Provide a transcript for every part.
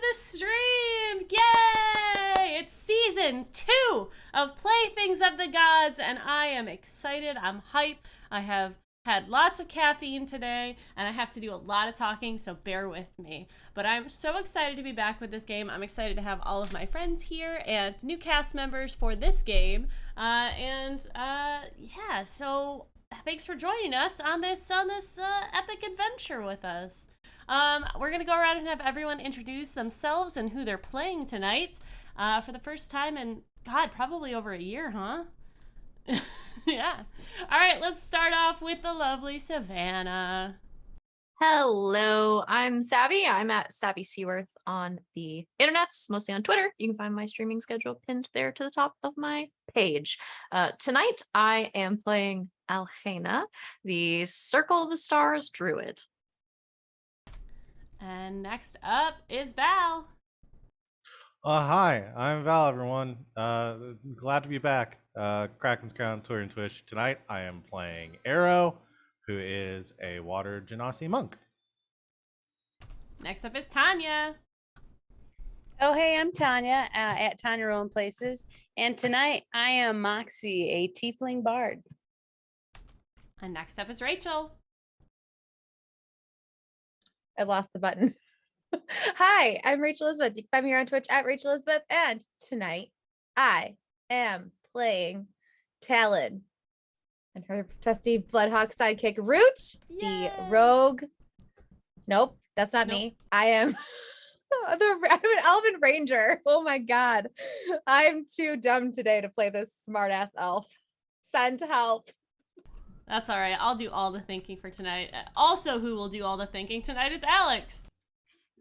the stream! Yay! It's season 2 of Playthings of the Gods, and I am excited. I'm hype. I have had lots of caffeine today, and I have to do a lot of talking, so bear with me. But I'm so excited to be back with this game. I'm excited to have all of my friends here and new cast members for this game. Yeah, so thanks for joining us on this epic adventure with us. We're gonna go around and have everyone introduce themselves and who they're playing tonight. For the first time in, God, probably over a year, huh? Yeah. All right, let's start off with the lovely Savannah. Hello, I'm Savvy. I'm at Savvy Seaworth on the internets, mostly on Twitter. You can find my streaming schedule pinned there to the top of my page. Tonight, I am playing Alhena, the Circle of the Stars druid. And next up is Val. Hi, I'm Val, everyone. Glad to be back. Kraken's Crown, Twitter and Twitch. Tonight, I am playing Arrow, who is a Water Genasi monk. Next up is Tanya. Oh, hey, I'm Tanya at Tanya Rolling Places. And tonight I am Moxie, a tiefling bard. And next up is Rachel. I lost the button. Hi, I'm Rachel Elizabeth. You can find me here on Twitch at Rachel Elizabeth. And tonight I am playing Talon and her trusty Bloodhawk sidekick Root, Yay! the rogue. Nope, that's not me. I am I'm an elven ranger. Oh my god. I'm too dumb today to play this smartass elf. Send help. That's all right. I'll do all the thinking for tonight. Also, who will do all the thinking tonight is Alex.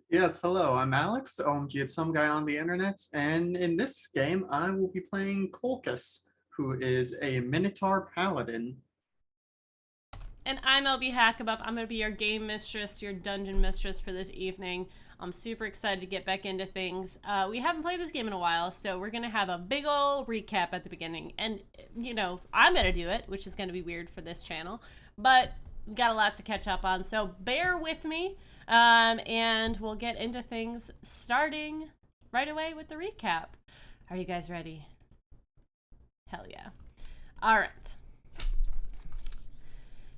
Yes, hello, I'm Alex, OMG It's Some Guy on the Internet, and in this game I will be playing Colchis, who is a Minotaur Paladin. And I'm LB Hackabup. I'm going to be your game mistress, your dungeon mistress for this evening. I'm super excited to get back into things. We haven't played this game in a while, so we're going to have a big old recap at the beginning. And, you know, I'm going to do it, which is going to be weird for this channel. But we've got a lot to catch up on, so bear with me. And we'll get into things starting right away with the recap. Are you guys ready? Hell yeah. All right.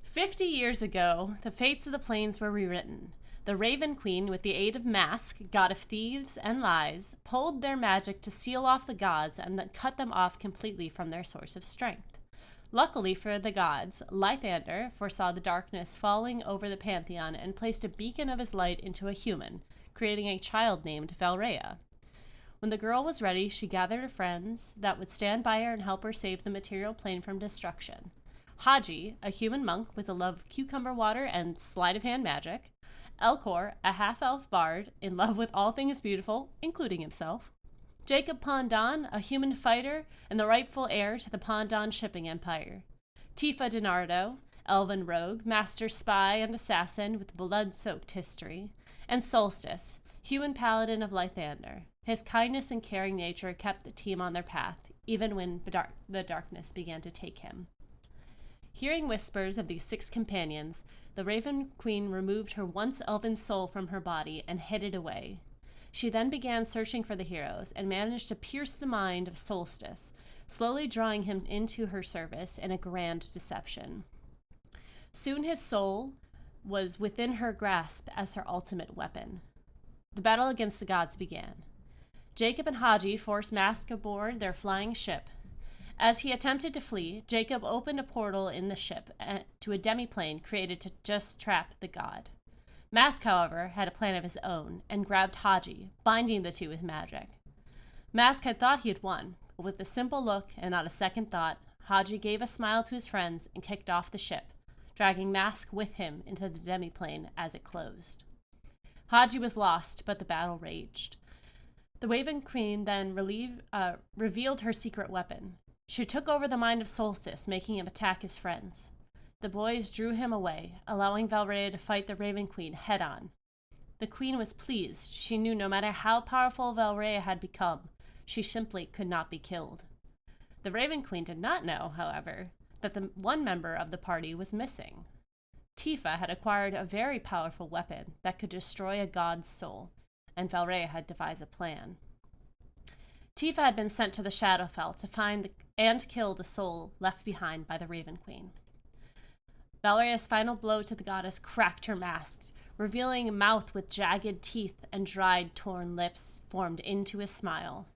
50 years ago, the fates of the plains were rewritten. The Raven Queen, with the aid of Mask, god of thieves and lies, pulled their magic to seal off the gods and then cut them off completely from their source of strength. Luckily for the gods, Lythander foresaw the darkness falling over the pantheon and placed a beacon of his light into a human, creating a child named Valrea. When the girl was ready, she gathered her friends that would stand by her and help her save the material plane from destruction. Haji, a human monk with a love of cucumber water and sleight of hand magic. Elcor, a half-elf bard in love with all things beautiful, including himself. Jacob Pondan, a human fighter and the rightful heir to the Pondan shipping empire. Tifa DiNardo, elven rogue, master spy and assassin with blood-soaked history. And Solstice, human paladin of Lythander. His kindness and caring nature kept the team on their path, even when the darkness began to take him. Hearing whispers of these 6 companions, the Raven Queen removed her once elven soul from her body and hid it away. She then began searching for the heroes and managed to pierce the mind of Solstice, slowly drawing him into her service in a grand deception. Soon his soul was within her grasp as her ultimate weapon. The battle against the gods began. Jacob and Haji forced Mask aboard their flying ship. As he attempted to flee, Jacob opened a portal in the ship to a demiplane created to just trap the god. Mask, however, had a plan of his own and grabbed Haji, binding the two with magic. Mask had thought he had won, but with a simple look and not a second thought, Haji gave a smile to his friends and kicked off the ship, dragging Mask with him into the demiplane as it closed. Haji was lost, but the battle raged. The Raven Queen then revealed her secret weapon. She took over the mind of Solstice, making him attack his friends. The boys drew him away, allowing Valrea to fight the Raven Queen head-on. The queen was pleased. She knew no matter how powerful Valrea had become, she simply could not be killed. The Raven Queen did not know, however, that the one member of the party was missing. Tifa had acquired a very powerful weapon that could destroy a god's soul, and Valrea had devised a plan. Tifa had been sent to the Shadowfell to find and kill the soul left behind by the Raven Queen. Valeria's final blow to the goddess cracked her mask, revealing a mouth with jagged teeth and dried, torn lips formed into a smile.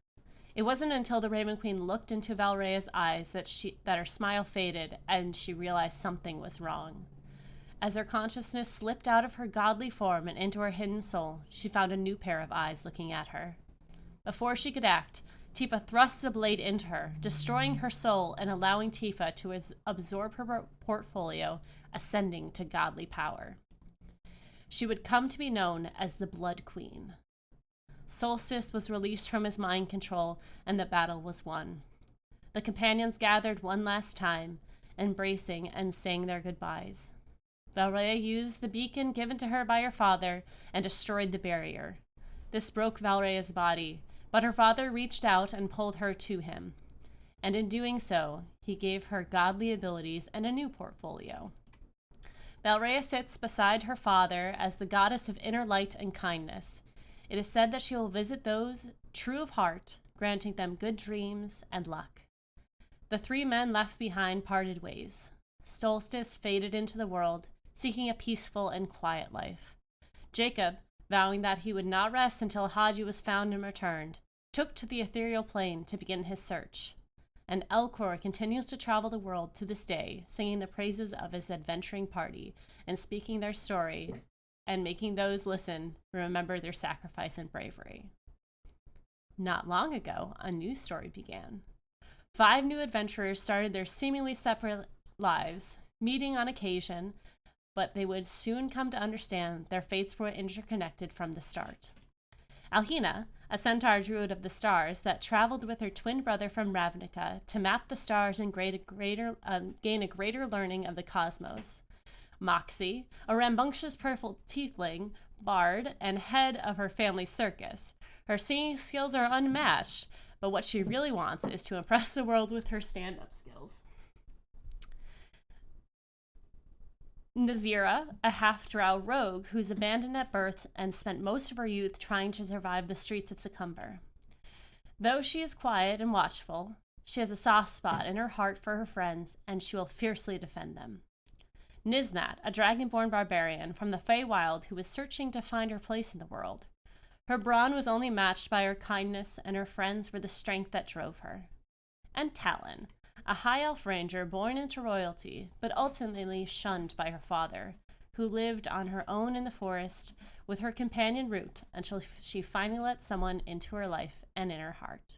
It wasn't until the Raven Queen looked into Valeria's eyes that her smile faded and she realized something was wrong. As her consciousness slipped out of her godly form and into her hidden soul, she found a new pair of eyes looking at her. Before she could act, Tifa thrust the blade into her, destroying her soul and allowing Tifa to absorb her portfolio, ascending to godly power. She would come to be known as the Blood Queen. Solstice was released from his mind control, and the battle was won. The companions gathered one last time, embracing and saying their goodbyes. Valrea used the beacon given to her by her father and destroyed the barrier. This broke Valrea's body, but her father reached out and pulled her to him. And in doing so, he gave her godly abilities and a new portfolio. Valrea sits beside her father as the goddess of inner light and kindness. It is said that she will visit those true of heart, granting them good dreams and luck. The three men left behind parted ways. Solstice faded into the world, seeking a peaceful and quiet life. Jacob, vowing that he would not rest until Haji was found and returned, took to the ethereal plane to begin his search. And Elcor continues to travel the world to this day, singing the praises of his adventuring party and speaking their story and making those listen remember their sacrifice and bravery. Not long ago, a new story began. 5 new adventurers started their seemingly separate lives, meeting on occasion, but they would soon come to understand their fates were interconnected from the start. Alhina, a centaur druid of the stars that traveled with her twin brother from Ravnica to map the stars and gain a greater learning of the cosmos. Moxie, a rambunctious purple tiefling, bard, and head of her family circus. Her singing skills are unmatched, but what she really wants is to impress the world with her stand-up skills. Nazira, a half-drow rogue who's abandoned at birth and spent most of her youth trying to survive the streets of Succumber. Though she is quiet and watchful, she has a soft spot in her heart for her friends, and she will fiercely defend them. Nismat, a dragonborn barbarian from the Feywild who was searching to find her place in the world. Her brawn was only matched by her kindness, and her friends were the strength that drove her. And Talon, a high elf ranger born into royalty, but ultimately shunned by her father, who lived on her own in the forest with her companion Root until she finally let someone into her life and in her heart.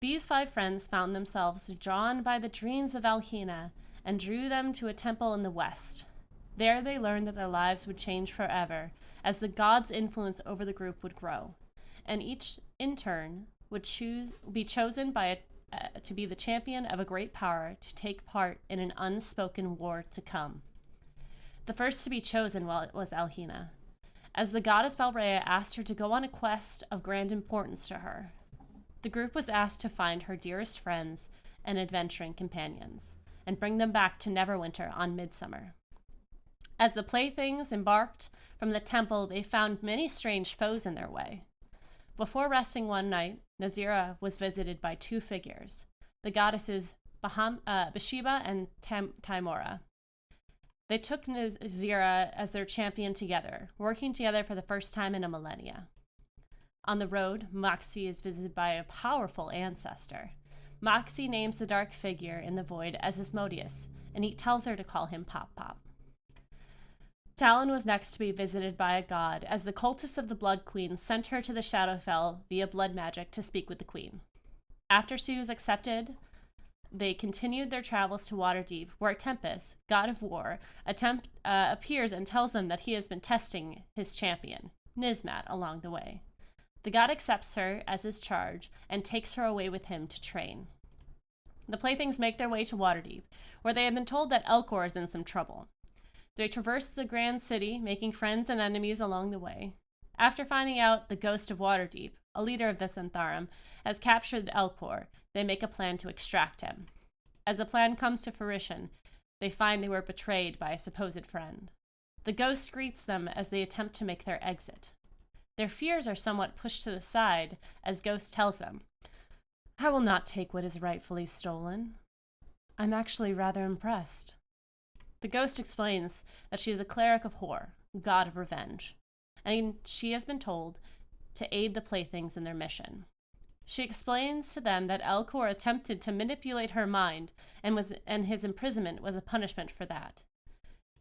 These 5 friends found themselves drawn by the dreams of Alhina and drew them to a temple in the west. There they learned that their lives would change forever as the gods' influence over the group would grow, and each in turn would be chosen by to be the champion of a great power to take part in an unspoken war to come. The first to be chosen was Alhina, as the goddess Valrea asked her to go on a quest of grand importance to her. The group was asked to find her dearest friends and adventuring companions, and bring them back to Neverwinter on Midsummer. As the Playthings embarked from the temple, they found many strange foes in their way. Before resting one night, Nazira was visited by 2 figures, the goddesses Bathsheba and Timora. They took Nazira as their champion together, working together for the first time in a millennia. On the road, Moxie is visited by a powerful ancestor. Moxie names the dark figure in the void as Asmodeus, and he tells her to call him Pop Pop. Talon was next to be visited by a god, as the cultists of the Blood Queen sent her to the Shadowfell via blood magic to speak with the queen. After she was accepted, they continued their travels to Waterdeep, where Tempest, god of war, appears and tells them that he has been testing his champion, Nismat, along the way. The god accepts her as his charge and takes her away with him to train. The Playthings make their way to Waterdeep, where they have been told that Elcor is in some trouble. They traverse the grand city, making friends and enemies along the way. After finding out the ghost of Waterdeep, a leader of the Zentharum, has captured Elcor, they make a plan to extract him. As the plan comes to fruition, they find they were betrayed by a supposed friend. The ghost greets them as they attempt to make their exit. Their fears are somewhat pushed to the side as Ghost tells them, "I will not take what is rightfully stolen. I'm actually rather impressed." The ghost explains that she is a cleric of Hor, god of revenge, and she has been told to aid the Playthings in their mission. She explains to them that Elcor attempted to manipulate her mind and his imprisonment was a punishment for that.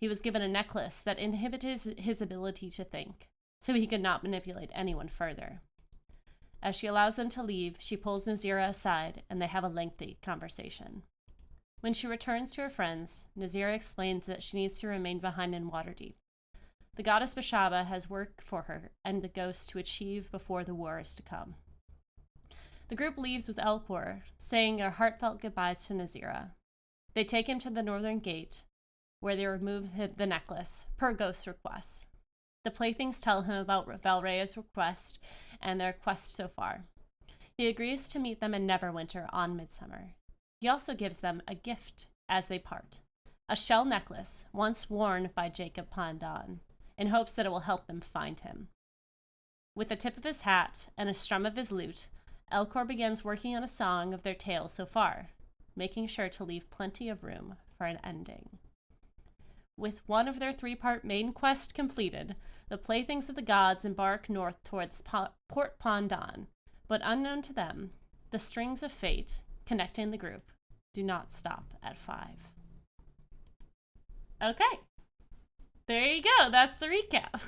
He was given a necklace that inhibited his ability to think, so he could not manipulate anyone further. As she allows them to leave, she pulls Nazira aside and they have a lengthy conversation. When she returns to her friends, Nazira explains that she needs to remain behind in Waterdeep. The goddess Bashaba has work for her and the ghost to achieve before the war is to come. The group leaves with Elcor, saying their heartfelt goodbyes to Nazira. They take him to the northern gate, where they remove the necklace, per ghost's request. The Playthings tell him about Valrea's request and their quest so far. He agrees to meet them in Neverwinter on Midsummer. He also gives them a gift as they part, a shell necklace once worn by Jacob Pandan, in hopes that it will help them find him. With the tip of his hat and a strum of his lute, Elcor begins working on a song of their tale so far, making sure to leave plenty of room for an ending. With one of their 3-part main quest completed, the Playthings of the Gods embark north towards Port Pandan, but unknown to them, the strings of fate connecting the group do not stop at 5. Okay. There you go. That's the recap.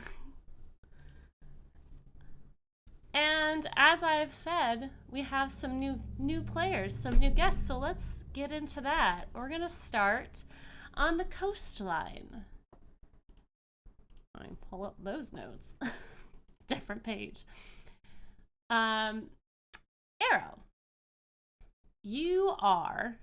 And as I've said, we have some new players, some new guests, so let's get into that. We're going to start on the coastline. Let me pull up those notes. Different page. Arrow. You are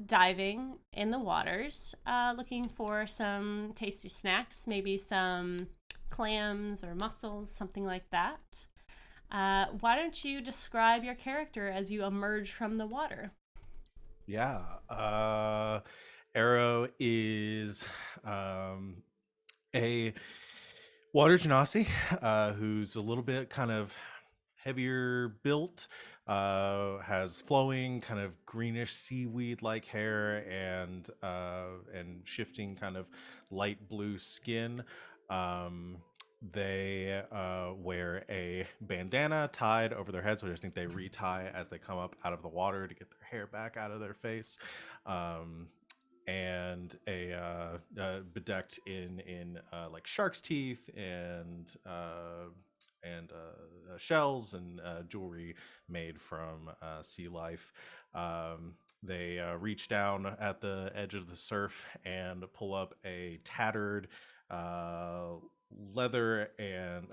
diving in the waters, looking for some tasty snacks, maybe some clams or mussels, something like that. Why don't you describe your character as you emerge from the water? Yeah. Arrow is a water genasi who's a little bit kind of heavier built, has flowing kind of greenish seaweed like hair and shifting kind of light blue skin. They wear a bandana tied over their heads, which I think they retie as they come up out of the water to get their hair back out of their face. And bedecked in like shark's teeth and shells and jewelry made from sea life. They reach down at the edge of the surf and pull up a tattered leather and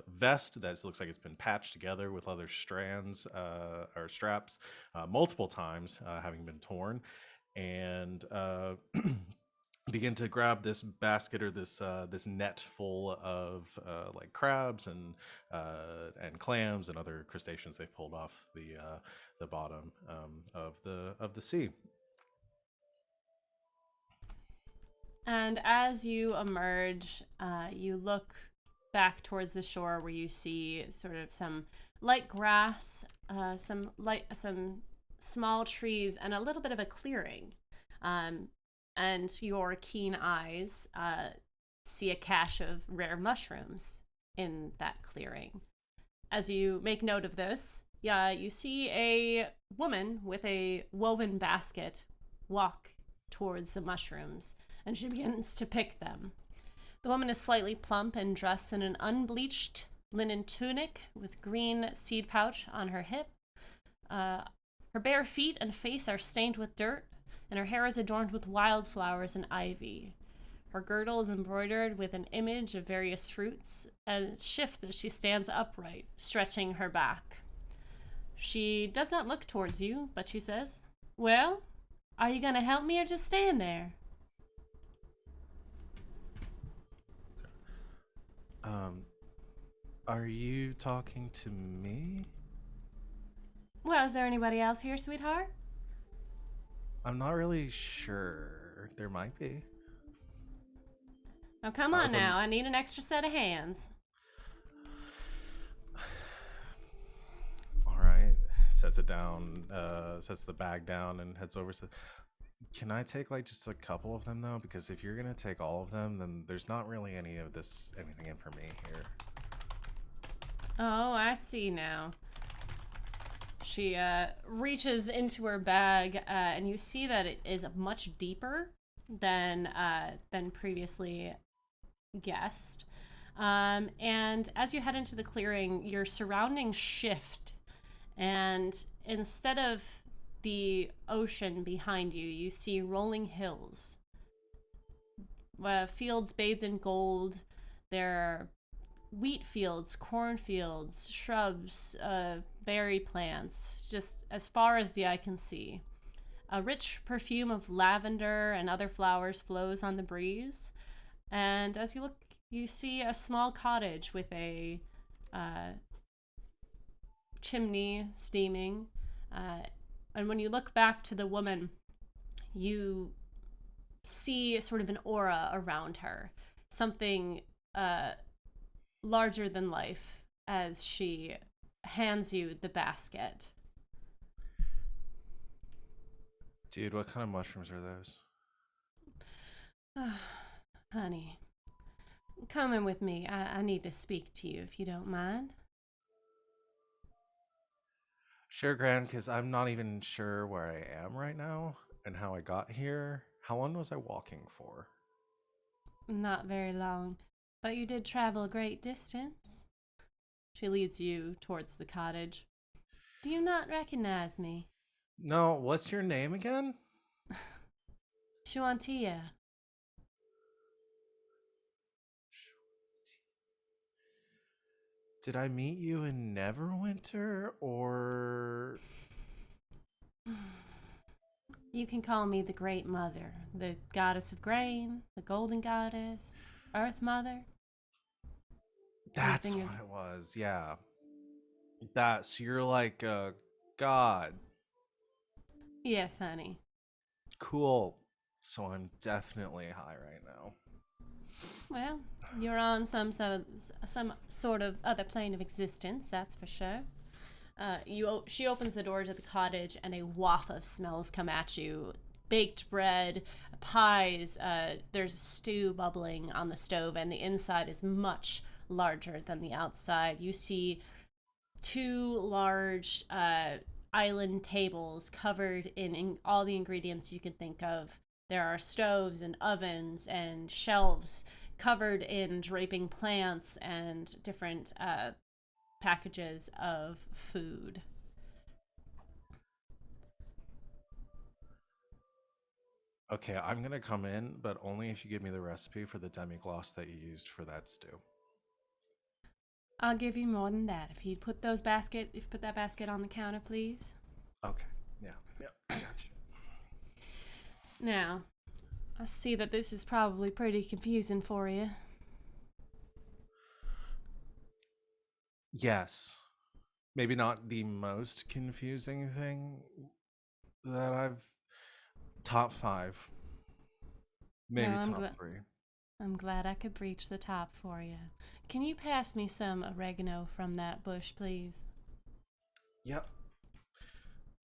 vest that looks like it's been patched together with other strands or straps multiple times, having been torn, and begin to grab this basket or this net full of like crabs and clams and other crustaceans they've pulled off the bottom of the sea. And as you emerge, you look back towards the shore where you see sort of some light grass, some small trees, and a little bit of a clearing. And your keen eyes see a cache of rare mushrooms in that clearing. As you make note of this, you see a woman with a woven basket walk towards the mushrooms, and she begins to pick them. The woman is slightly plump and dressed in an unbleached linen tunic with green seed pouch on her hip. Her bare feet and face are stained with dirt, and her hair is adorned with wildflowers and ivy. Her girdle is embroidered with an image of various fruits, and shifts as she stands upright, stretching her back. She does not look towards you, but she says, "Well, are you going to help me or just stand there?" Are you talking to me? Well, is there anybody else here, sweetheart? I'm not really sure. There might be. Oh, come on now. I need an extra set of hands. All right. Sets it down, sets the bag down and heads over. Can I take like just a couple of them though? Because if you're gonna take all of them, then there's not really anything in for me here. Oh, I see now. She reaches into her bag, and you see that it is much deeper than previously guessed. And as you head into the clearing, your surroundings shift, and instead of the ocean behind you, you see rolling hills, fields bathed in gold. There are wheat fields, cornfields, shrubs, berry plants, just as far as the eye can see. A rich perfume of lavender and other flowers flows on the breeze. And as you look, you see a small cottage with a chimney steaming. And when you look back to the woman, you see sort of an aura around her. Something larger than life as she hands you the basket. Dude, what kind of mushrooms are those? Honey, come in with me. I need to speak to you if you don't mind. Sure, Gran, because I'm not even sure where I am right now and how I got here. How long was I walking for? Not very long, but you did travel a great distance. She leads you towards the cottage. Do you not recognize me? No, what's your name again? Shuantia. Did I meet you in Neverwinter, or... You can call me the Great Mother, the goddess of grain, the golden goddess, Earth Mother. That's Anything what it was, yeah. So you're like a god. Yes, honey. Cool. So I'm definitely high right now. Well, you're on some sort of other plane of existence, that's for sure. She opens the door to the cottage, and a waft of smells come at you. Baked bread, pies. There's stew bubbling on the stove, and the inside is much larger than the outside. You see two large island tables covered in all the ingredients you can think of. There are stoves and ovens and shelves covered in draping plants and different packages of food. Okay, I'm gonna come in, but only if you give me the recipe for the demi-glace that you used for that stew. I'll give you more than that. If you put that basket on the counter, please. Okay, yeah, I got you. Now, I see that this is probably pretty confusing for you. Yes. Maybe not the most confusing thing that I've... Top 5. Maybe No, top 3. I'm glad I could breach the top for you. Can you pass me some oregano from that bush, please? Yep.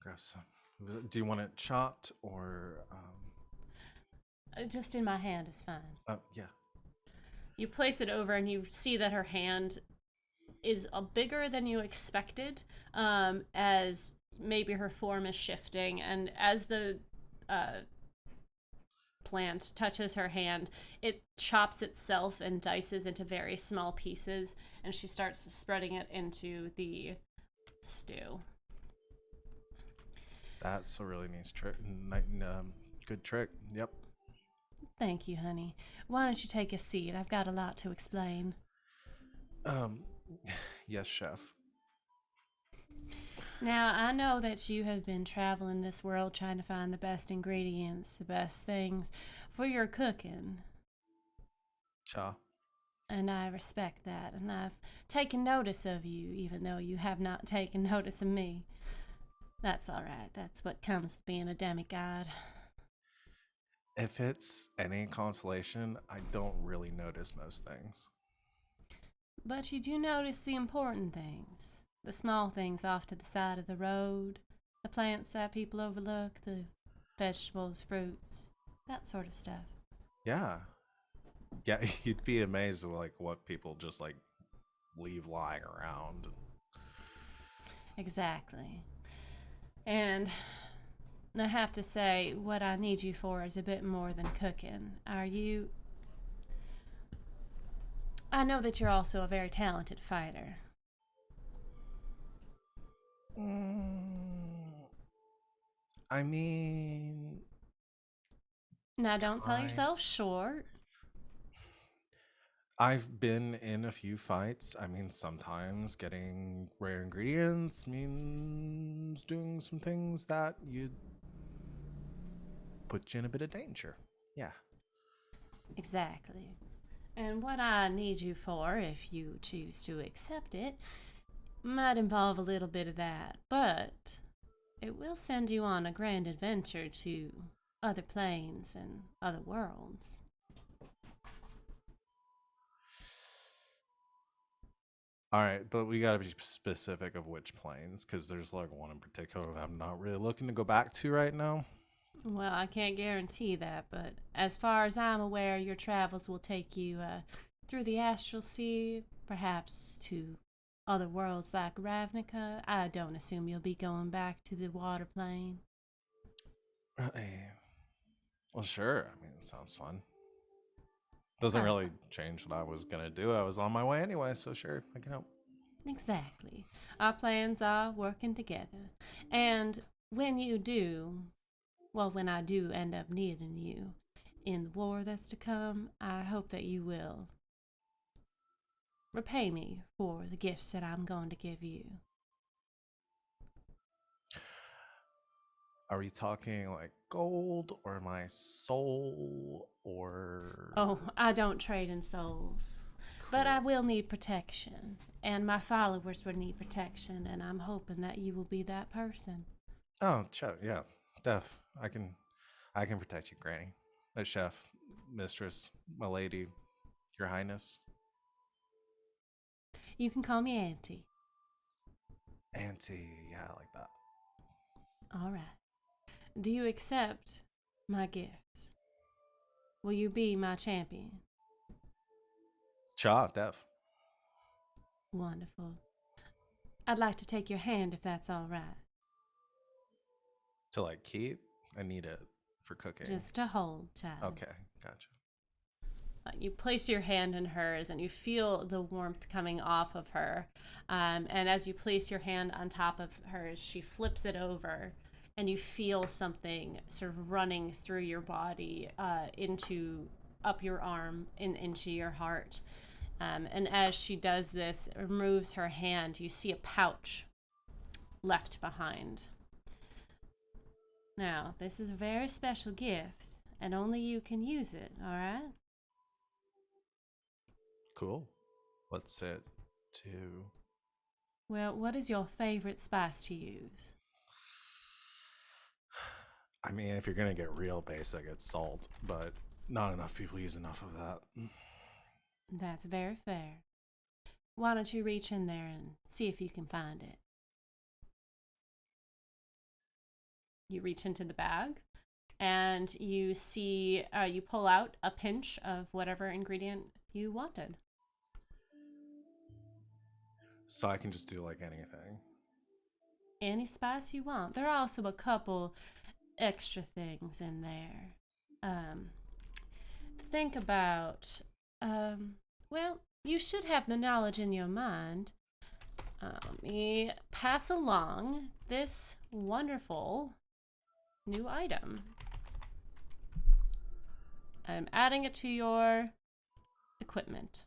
Grab some. Do you want it chopped or... Just in my hand is fine. yeah. You place it over and you see that her hand is bigger than you expected, as maybe her form is shifting, and as the plant touches her hand, it chops itself and dices into very small pieces, and she starts spreading it into the stew. That's a really nice trick. Good trick. Yep. Thank you, honey. Why don't you take a seat? I've got a lot to explain. Yes, chef. Now, I know that you have been traveling this world trying to find the best ingredients, the best things for your cooking. Cha. And I respect that, and I've taken notice of you, even though you have not taken notice of me. That's all right. That's what comes with being a demigod. If it's any consolation, I don't really notice most things. But you do notice the important things. The small things off to the side of the road, the plants that people overlook, the vegetables, fruits, that sort of stuff. Yeah. Yeah, you'd be amazed at like what people just like leave lying around. Exactly. And I have to say, what I need you for is a bit more than cooking. I know that you're also a very talented fighter. I mean, Now, don't sell kind. yourself short. I've been in a few fights. I mean, sometimes getting rare ingredients means doing some things that you put you in a bit of danger. Yeah. Exactly. And what I need you for, if you choose to accept it, might involve a little bit of that, but it will send you on a grand adventure to other planes and other worlds. All right, but we gotta be specific of which planes, because there's like one in particular that I'm not really looking to go back to right now. Well, I can't guarantee that, but as far as I'm aware, your travels will take you through the astral sea, perhaps to other worlds like Ravnica. I don't assume you'll be going back to the water plane. Really? Well, sure. I mean, it sounds fun. Doesn't Huh. really change what I was gonna do. I was on my way anyway, so sure, I can help. Exactly. Our plans are working together. And when you do, well, when I do end up needing you in the war that's to come, I hope that you will repay me for the gifts that I'm going to give you. Are we talking like gold or my soul or? Oh, I don't trade in souls. But I Cool. will need protection. And my followers would need protection, and I'm hoping that you will be that person. Oh, yeah, Def. I can protect you, Granny. Chef, Mistress, my lady, Your Highness, You can call me Auntie. Auntie. Yeah, I like that. All right. Do you accept my gifts? Will you be my champion? Cha, Def. Wonderful. I'd like to take your hand if that's all right. To like keep, I need it for cooking. Just to hold, child. Okay, gotcha. You place your hand in hers and you feel the warmth coming off of her. And as you place your hand on top of hers, she flips it over and you feel something sort of running through your body up your arm and into your heart. And as she does this, removes her hand, you see a pouch left behind. Now, this is a very special gift, and only you can use it, alright? Cool. What's it do? Well, what is your favorite spice to use? I mean, if you're gonna get real basic, it's salt, but not enough people use enough of that. That's very fair. Why don't you reach in there and see if you can find it? You reach into the bag and you see, you pull out a pinch of whatever ingredient you wanted. So I can just do like anything. Any spice you want. There are also a couple extra things in there. Think about, well, you should have the knowledge in your mind. Let me pass along this wonderful new item. I'm adding it to your equipment.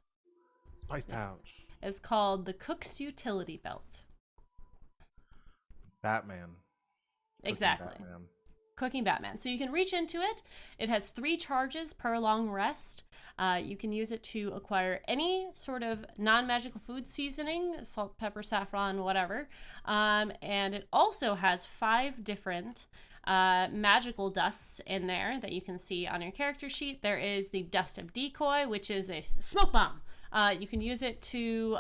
Spice Yes. pouch. It's called the Cook's Utility Belt. Batman. Cooking Exactly. Batman. Cooking Batman. So you can reach into it. It has 3 charges per long rest. You can use it to acquire any sort of non-magical food seasoning, salt, pepper, saffron, whatever. And it also has 5 different magical dusts in there that you can see on your character sheet. There is the Dust of Decoy, which is a smoke bomb. You can use it to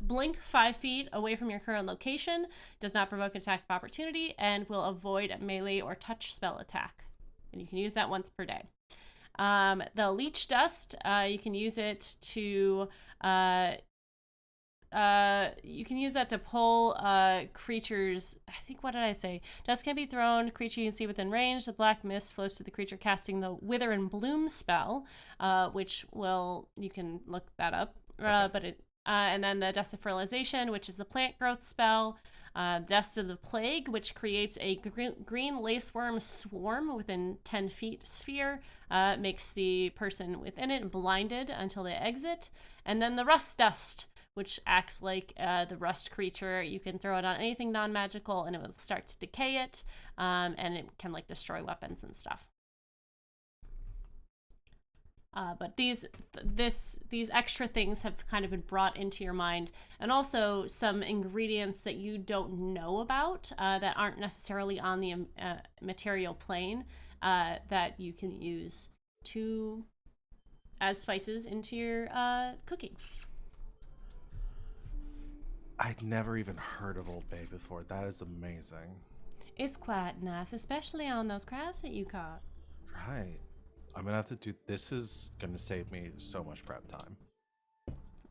blink 5 feet away from your current location, does not provoke an attack of opportunity, and will avoid a melee or touch spell attack. And you can use that once per day. The Leech Dust, you can use it to you can use that to pull creatures. I think, what did I say? Dust can be thrown. Creature you can see within range. The black mist flows to the creature casting the Wither and Bloom spell, which you can look that up. And then the Dust of Fertilization, which is the plant growth spell. Dust of the Plague, which creates a green laceworm swarm within 10 feet sphere, makes the person within it blinded until they exit. And then the Rust Dust, which acts like the rust creature. You can throw it on anything non-magical and it will start to decay it, and it can like destroy weapons and stuff. But these extra things have kind of been brought into your mind, and also some ingredients that you don't know about that aren't necessarily on the material plane that you can use as spices into your cooking. I'd never even heard of Old Bay before. That is amazing. It's quite nice, especially on those crabs that you caught. Right. I'm gonna have to do this. Is gonna save me so much prep time.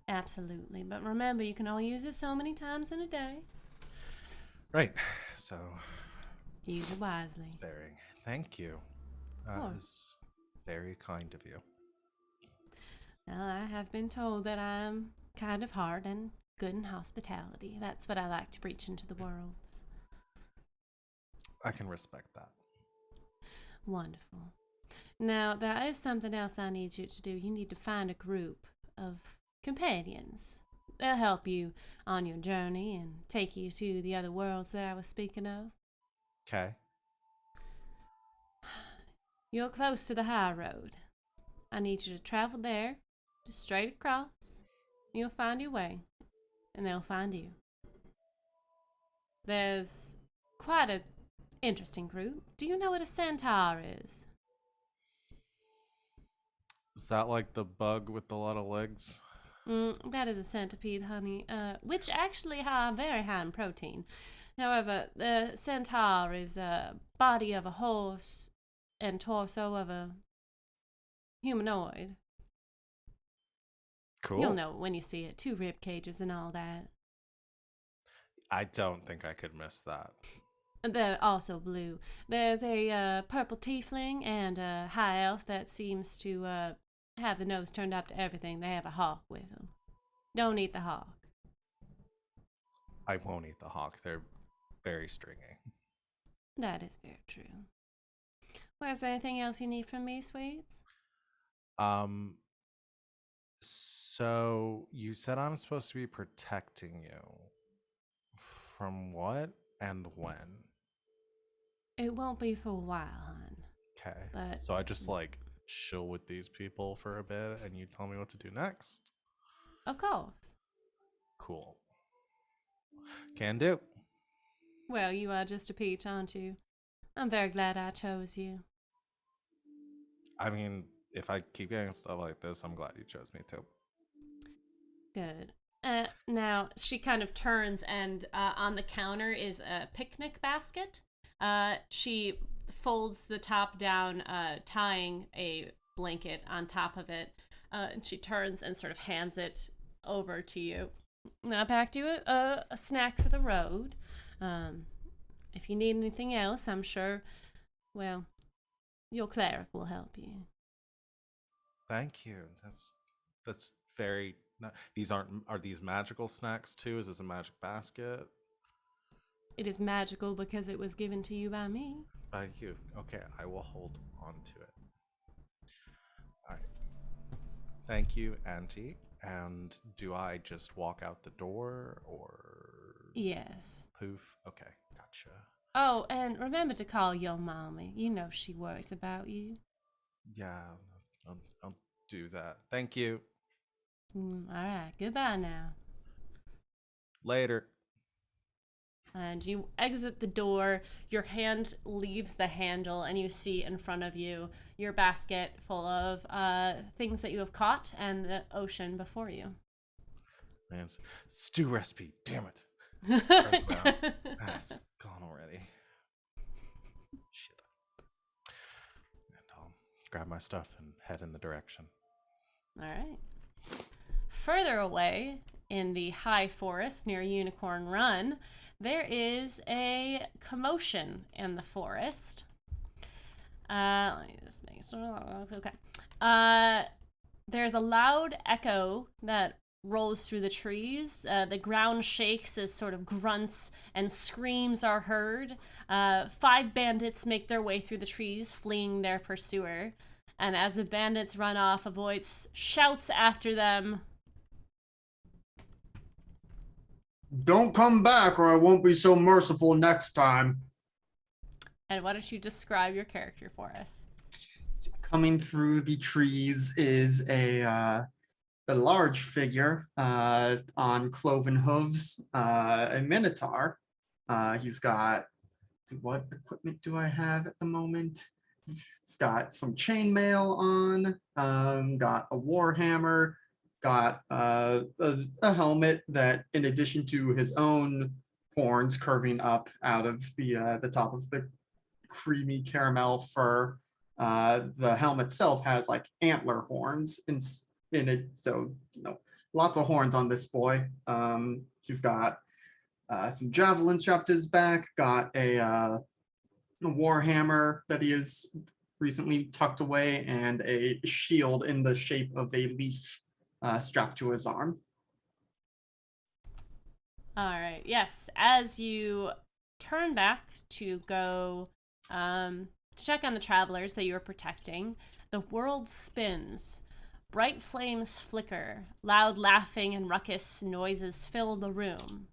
Absolutely, but remember, you can only use it so many times in a day. Right. So Use it wisely. sparing. Thank you. That is very kind of you. Well, I have been told that I'm kind of hard and good in hospitality. That's what I like to preach into the world. I can respect that. Wonderful. Now, there is something else I need you to do. You need to find a group of companions. They'll help you on your journey and take you to the other worlds that I was speaking of. Okay. You're close to the high road. I need you to travel there, just straight across. You'll find your way, and they'll find you. There's quite an interesting group. Do you know what a centaur is? Is that like the bug with a lot of legs? That is a centipede, honey, which actually have very high in protein. However, the centaur is a body of a horse and torso of a humanoid. Cool. You'll know when you see it. 2 rib cages and all that. I don't think I could miss that. They're also blue. There's a purple tiefling and a high elf that seems to have the nose turned up to everything. They have a hawk with them. Don't eat the hawk. I won't eat the hawk. They're very stringy. That is very true. Well, is there anything else you need from me, sweets? So you said I'm supposed to be protecting you. From what and when? It won't be for a while, hon. Okay. But So I just like chill with these people for a bit and you tell me what to do next? of course. Cool. Can do. Well, you are just a peach, aren't you? I'm very glad I chose you. I mean, if I keep getting stuff like this, I'm glad you chose me too. Good. Now, she kind of turns, and on the counter is a picnic basket. She folds the top down, tying a blanket on top of it. And she turns and sort of hands it over to you. I packed you a snack for the road. If you need anything else, I'm sure, well, your cleric will help you. Thank you. That's very. Are these magical snacks too? Is this a magic basket? It is magical because it was given to you by me. By you. Okay, I will hold on to it. All right. Thank you, Auntie. And do I just walk out the door or? Yes. Poof. Okay, gotcha. Oh, and remember to call your mommy. You know she worries about you. Yeah, I'll do that. Thank you. All right. Goodbye now. Later. And you exit the door, your hand leaves the handle, and you see in front of you your basket full of things that you have caught and the ocean before you. Man, it's stew recipe. Damn it. Right now. It's gone already. Shit. And I'll grab my stuff and head in the direction. All right. Further away in the high forest near Unicorn Run, there is a commotion in the forest. Let me just make sure that's okay. There's a loud echo that rolls through the trees. The ground shakes as sort of grunts and screams are heard. 5 bandits make their way through the trees, fleeing their pursuer. And as the bandits run off, a voice shouts after them, Don't come back or I won't be so merciful next time. and why don't you describe your character for us? Coming through the trees is a large figure on cloven hooves, a minotaur. He's got, what equipment do I have at the moment? It's got some chainmail on, got a war hammer, got a helmet that, in addition to his own horns curving up out of the top of the creamy caramel fur, the helmet itself has like antler horns in it. So, lots of horns on this boy. He's got some javelins strapped to his back, got a war hammer that he has recently tucked away, and a shield in the shape of a leaf strapped to his arm. All right. Yes. As you turn back to go to check on the travelers that you are protecting, the world spins. Bright flames flicker. Loud laughing and ruckus noises fill the room,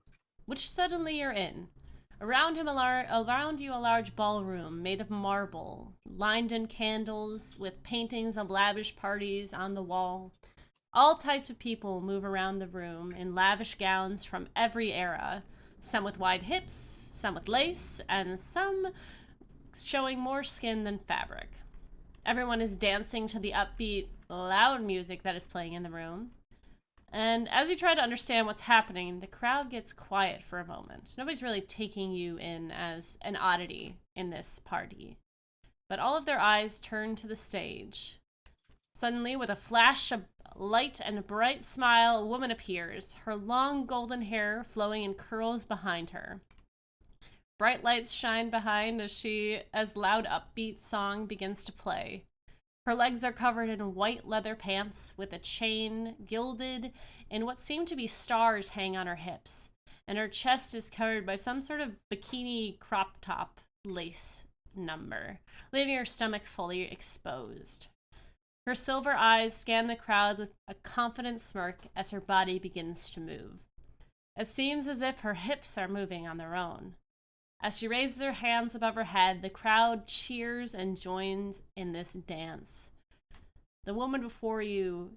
which suddenly you're in. Around you, a large ballroom made of marble, lined in candles with paintings of lavish parties on the wall. All types of people move around the room in lavish gowns from every era, some with wide hips, some with lace, and some showing more skin than fabric. Everyone is dancing to the upbeat, loud music that is playing in the room. And as you try to understand what's happening, the crowd gets quiet for a moment. Nobody's really taking you in as an oddity in this party. But all of their eyes turn to the stage. Suddenly, with a flash of light and a bright smile, a woman appears, her long golden hair flowing in curls behind her. Bright lights shine behind as loud upbeat song begins to play. Her legs are covered in white leather pants with a chain gilded and what seem to be stars hang on her hips, and her chest is covered by some sort of bikini crop top lace number, leaving her stomach fully exposed. Her silver eyes scan the crowd with a confident smirk as her body begins to move. It seems as if her hips are moving on their own. As she raises her hands above her head, the crowd cheers and joins in this dance. The woman before you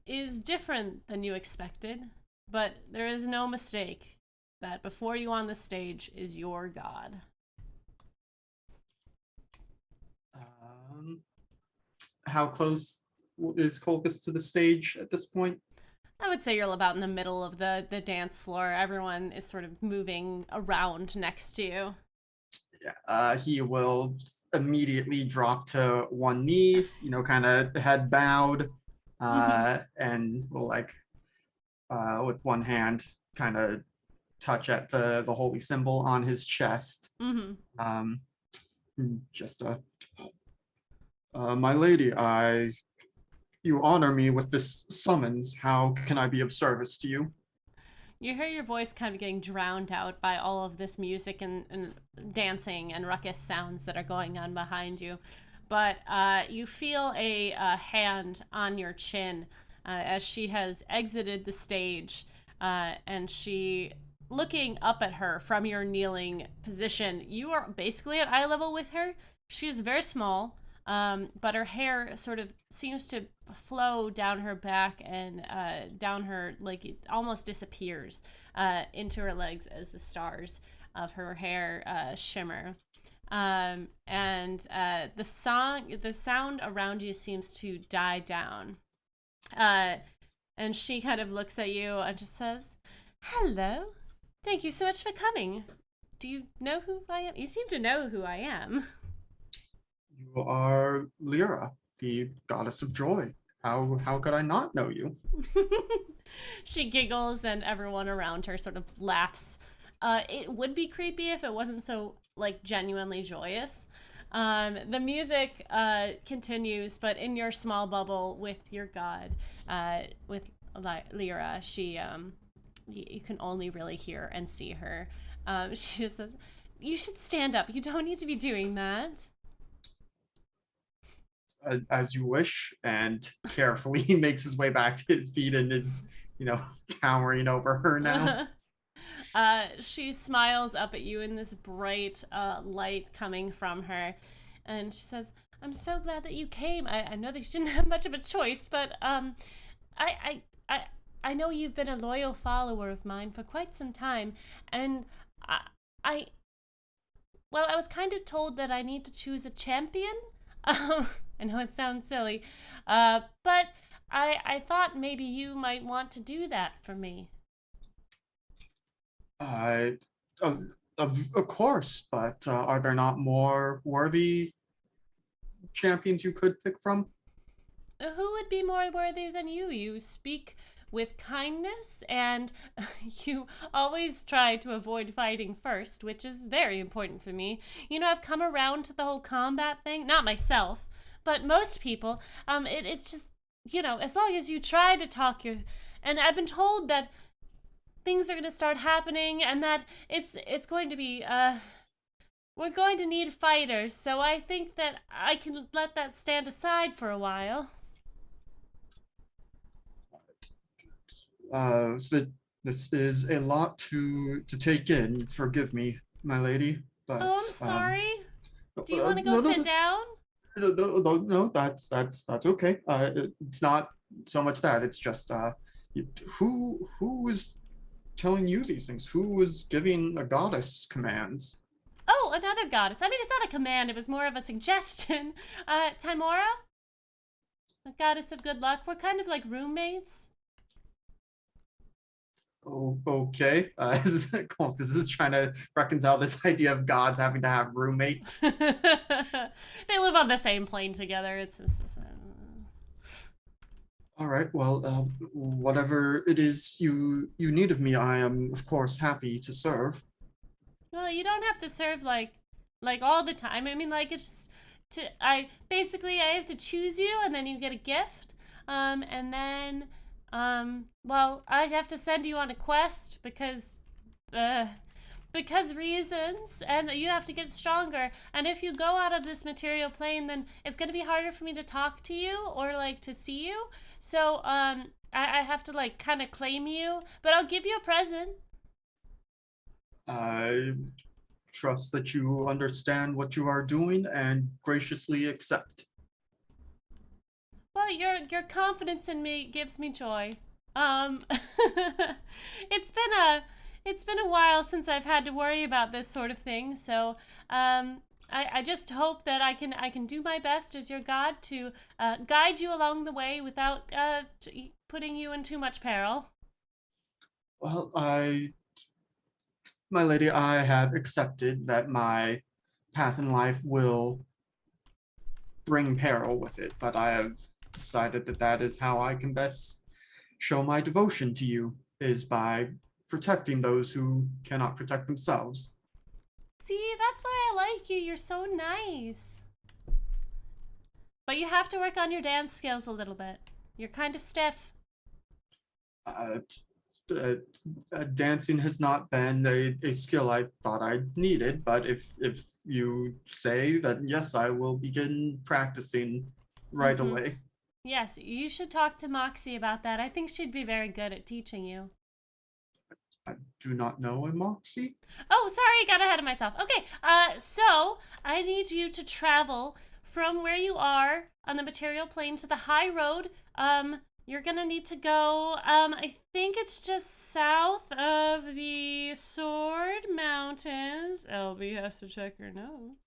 is different than you expected, but there is no mistake that before you on the stage is your god. How close is Colchis to the stage at this point? I would say you're about in the middle of the dance floor. Everyone is sort of moving around next to you. Yeah, he will immediately drop to one knee, kind of head bowed, and will with one hand kind of touch at the holy symbol on his chest. Mm-hmm. My lady, you honor me with this summons. How can I be of service to you? You hear your voice kind of getting drowned out by all of this music and dancing and ruckus sounds that are going on behind you. But you feel a hand on your chin as she has exited the stage, and she, looking up at her from your kneeling position, you are basically at eye level with her. She is very small. but her hair sort of seems to flow down her back and down her, like it almost disappears into her legs as the stars of her hair shimmer. And the sound around you seems to die down. And she kind of looks at you and just says, "Hello. Thank you so much for coming. Do you know who I am? You seem to know who I am." You are Lyra, the goddess of joy. How could I not know you? She giggles and everyone around her sort of laughs. It would be creepy if it wasn't so, like, genuinely joyous. The music continues, but in your small bubble with your god, with Lyra, she, you can only really hear and see her. She just says, "You should stand up. You don't need to be doing that." As you wish, and carefully he makes his way back to his feet and is, towering over her now. She smiles up at you in this bright light coming from her, and she says, "I'm so glad that you came. I know that you didn't have much of a choice, but I know you've been a loyal follower of mine for quite some time, and I was kind of told that I need to choose a champion. I know it sounds silly, but I thought maybe you might want to do that for me." I, of course, but are there not more worthy champions you could pick from? Who would be more worthy than you? You speak with kindness, and you always try to avoid fighting first, which is very important for me. I've come around to the whole combat thing. Not myself, but most people. It's just, as long as you try to talk and I've been told that things are going to start happening and that it's going to be, we're going to need fighters, so I think that I can let that stand aside for a while. This is a lot to take in. Forgive me, my lady. But Oh, I'm sorry. Do you want to no, go no, sit down? no, that's okay. It's not so much that. It's just who was telling you these things? Who was giving a goddess commands? Oh, another goddess. I mean, it's not a command. It was more of a suggestion. Timora? The goddess of good luck. We're kind of like roommates. Oh, okay. This is trying to reconcile this idea of gods having to have roommates. They live on the same plane together. It's just All right. Well, whatever it is you need of me, I am of course happy to serve. Well, you don't have to serve like all the time. I mean, like, it's just I have to choose you, and then you get a gift. And then I have to send you on a quest because reasons, and you have to get stronger. And if you go out of this material plane, then it's gonna be harder for me to talk to you or like to see you. So I have to like kind of claim you, but I'll give you a present. I trust that you understand what you are doing and graciously accept. Well, your confidence in me gives me joy. It's been a while since I've had to worry about this sort of thing, so I just hope that I can do my best as your god to guide you along the way without putting you in too much peril. Well, my lady, I have accepted that my path in life will bring peril with it, but I have decided that that is how I can best show my devotion to you, is by protecting those who cannot protect themselves. See, that's why I like you. You're so nice. But you have to work on your dance skills a little bit. You're kind of stiff. Dancing has not been a skill I thought I needed, but if you say that, yes, I will begin practicing right away. Yes, you should talk to Moxie about that. I think she'd be very good at teaching you. I do not know a Moxie. Oh, sorry, got ahead of myself. Okay, so I need you to travel from where you are on the material plane to the high road, you're gonna need to go, I think it's just south of the Sword Mountains. LB has to check her notes.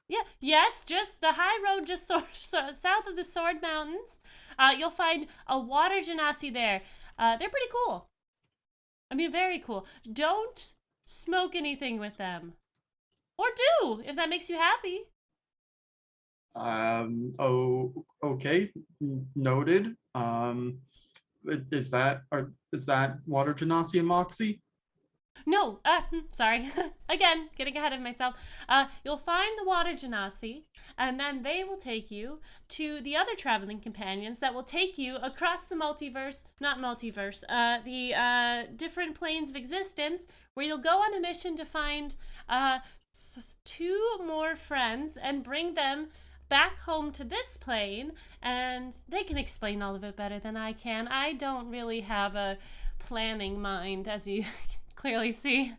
Yeah, yes, just the high road just south of the Sword Mountains. You'll find a water genasi there. They're pretty cool. I mean, very cool. Don't smoke anything with them. Or do, if that makes you happy. Oh, okay. Noted. Is that Water Genasi and Moxie? No, sorry. Again, getting ahead of myself. You'll find the water genasi, and then they will take you to the other traveling companions that will take you across the the different planes of existence, where you'll go on a mission to find two more friends and bring them back home to this plane, and they can explain all of it better than I can. I don't really have a planning mind, as you clearly see.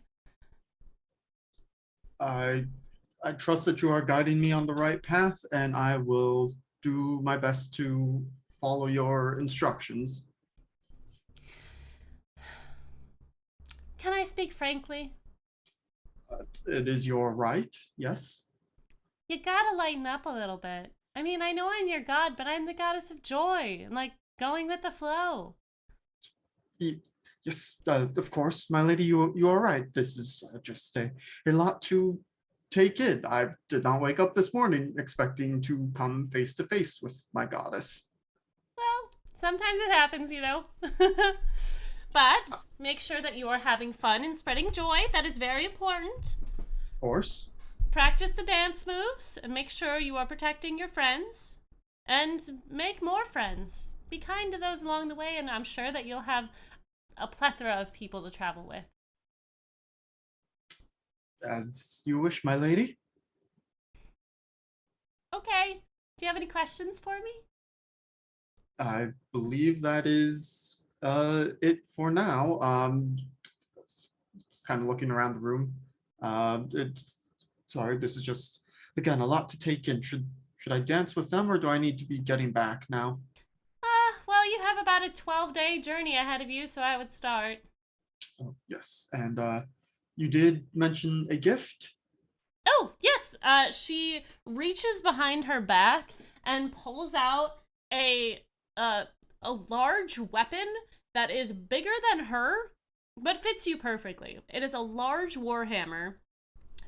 I trust that you are guiding me on the right path, and I will do my best to follow your instructions. Can I speak frankly? It is your right, yes. You gotta lighten up a little bit. I mean, I know I'm your god, but I'm the goddess of joy and like going with the flow. Yes, of course, my lady, you are right. This is just a lot to take in. I did not wake up this morning expecting to come face to face with my goddess. Well, sometimes it happens, you know. But make sure that you are having fun and spreading joy. That is very important. Of course. Practice the dance moves and make sure you are protecting your friends. And make more friends. Be kind to those along the way, and I'm sure that you'll have a plethora of people to travel with. As you wish, my lady. Okay. Do you have any questions for me? I believe that is it for now. Just kind of looking around the room. Sorry, this is just again a lot to take in. Should I dance with them, or do I need to be getting back now? Well, you have about a 12-day journey ahead of you, so I would start. Oh, yes, and you did mention a gift. Oh, yes. She reaches behind her back and pulls out a large weapon that is bigger than her, but fits you perfectly. It is a large warhammer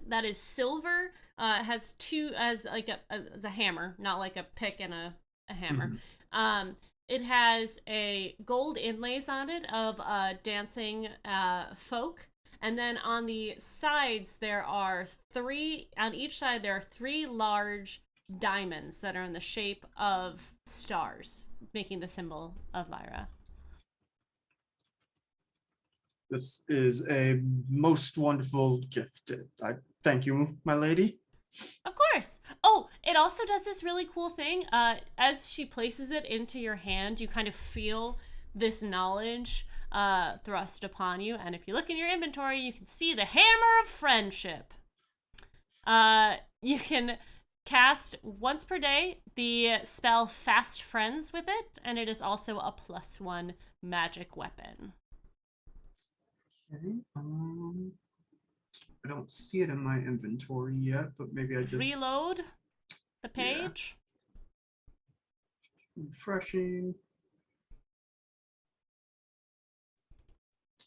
that is silver. Has two as like as a hammer, not like a pick and a hammer. Mm-hmm. It has a gold inlays on it of dancing folk. And then on the sides, there are on each side, there are 3 large diamonds that are in the shape of stars, making the symbol of Lyra. This is a most wonderful gift. I thank you, my lady. Of course. Oh, it also does this really cool thing. As she places it into your hand, you kind of feel this knowledge thrust upon you. And if you look in your inventory, you can see the Hammer of Friendship. You can cast once per day the spell Fast Friends with it, and it is also a +1 magic weapon. Okay. I don't see it in my inventory yet, but maybe I just reload the page. Yeah. Refreshing.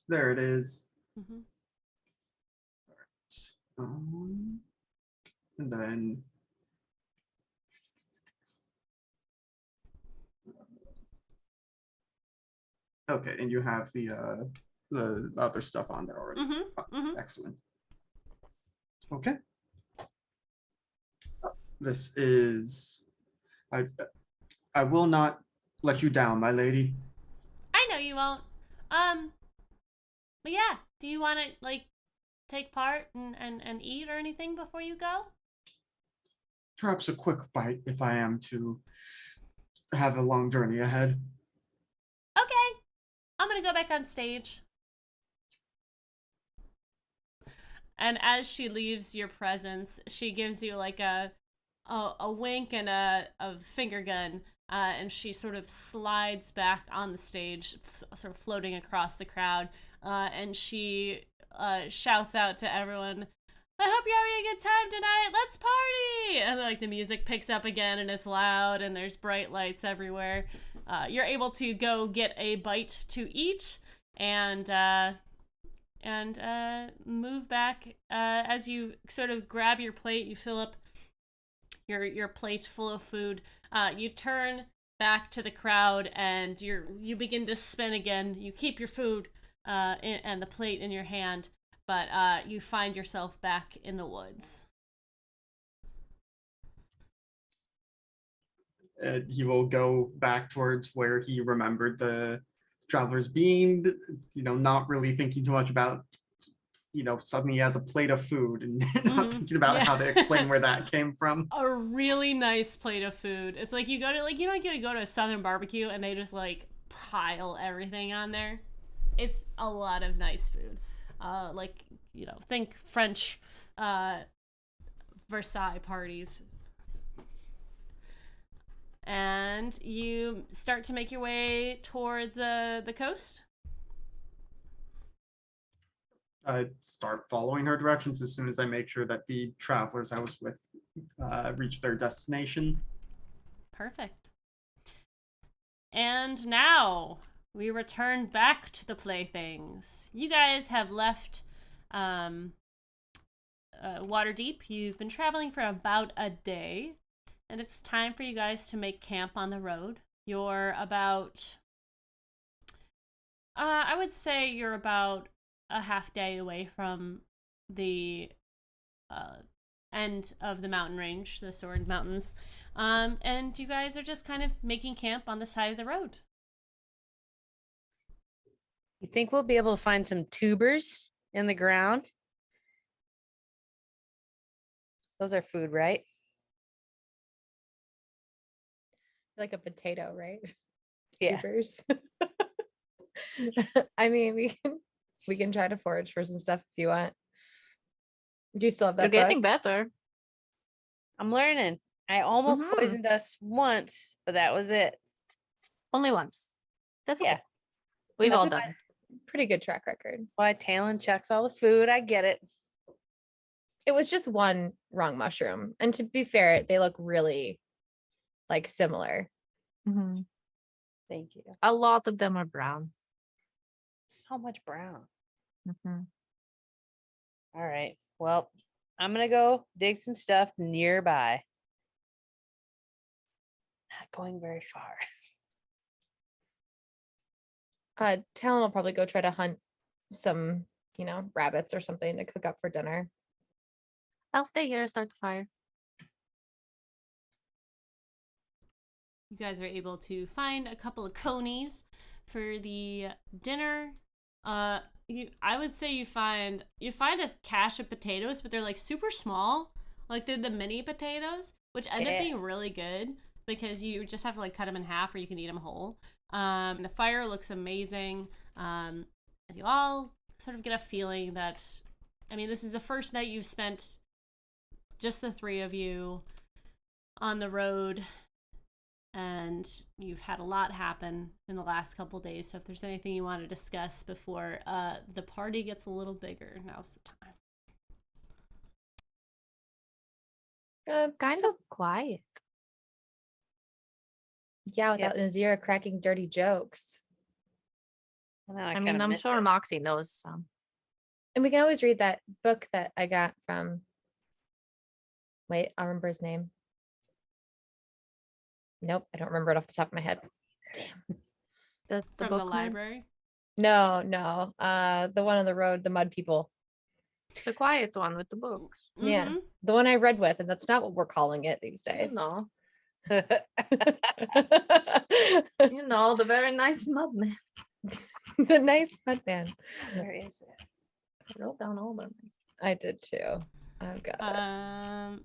There it is. Mm-hmm. All right. And then okay, and you have the other stuff on there already. Mm-hmm. Mm-hmm. Excellent. Okay. This is I will not let you down, my lady. I know you won't. But yeah, do you want to like take part and eat or anything before you go? Perhaps a quick bite if I am to have a long journey ahead. Okay. I'm gonna go back on stage. And as she leaves your presence, she gives you like a wink and a finger gun, and she sort of slides back on the stage, sort of floating across the crowd, and she shouts out to everyone, I hope you're having a good time tonight. Let's party! And like the music picks up again, and it's loud, and there's bright lights everywhere. You're able to go get a bite to eat, and move back. As you sort of grab your plate, you fill up your plate full of food. You turn back to the crowd, and you begin to spin again. You keep your food and the plate in your hand, but you find yourself back in the woods. He will go back towards where he remembered the travelers being, not really thinking too much about, suddenly he has a plate of food and not thinking about how to explain where that came from. A really nice plate of food. It's like you go to you go to a Southern barbecue and they just like pile everything on there. It's a lot of nice food. Think French Versailles parties. And you start to make your way towards the coast. I start following her directions as soon as I make sure that the travelers I was with reach their destination. Perfect. And now we return back to the Playthings. You guys have left Waterdeep. You've been traveling for about a day, and it's time for you guys to make camp on the road. You're about, I would say you're about a half day away from the end of the mountain range, the Sword Mountains. And you guys are just kind of making camp on the side of the road. You think we'll be able to find some tubers in the ground? Those are food, right? Like a potato, right? Yeah. Tubers. I mean, we can try to forage for some stuff if you want. Do you still have that You're getting book? better. I'm learning. I almost Mhm. poisoned us once, but that was it. Only once. That's Yeah. okay. We've all That's done. Pretty good track record. Why Talon checks all the food. I get it. It was just one wrong mushroom. And to be fair, they look really like similar. Mhm. Thank you. A lot of them are brown. So much brown. Mhm. All right. Well, I'm going to go dig some stuff nearby. Not going very far. Talon will probably go try to hunt some, rabbits or something to cook up for dinner. I'll stay here and start the fire. You guys were able to find a couple of conies for the dinner. I would say you find a cache of potatoes, but they're like super small. Like they're the mini potatoes, which end up being really good because you just have to like cut them in half, or you can eat them whole. The fire looks amazing. And you all sort of get a feeling that, this is the first night you've spent just the three of you on the road, and you've had a lot happen in the last couple days. So if there's anything you want to discuss before the party gets a little bigger, now's the time. Kind of quiet. Yeah, without Nazira cracking dirty jokes. I'm sure Moxie knows some. And we can always read that book that I got from, wait, I'll remember his name. Nope, I don't remember it off the top of my head. The From the library? No. The one on the road, the mud people. The quiet one with the books. Yeah, the one I read with, and that's not what we're calling it these days. No. The very nice mud man. The nice mud man. Where is it? I wrote down all of them. I did too. I've got it.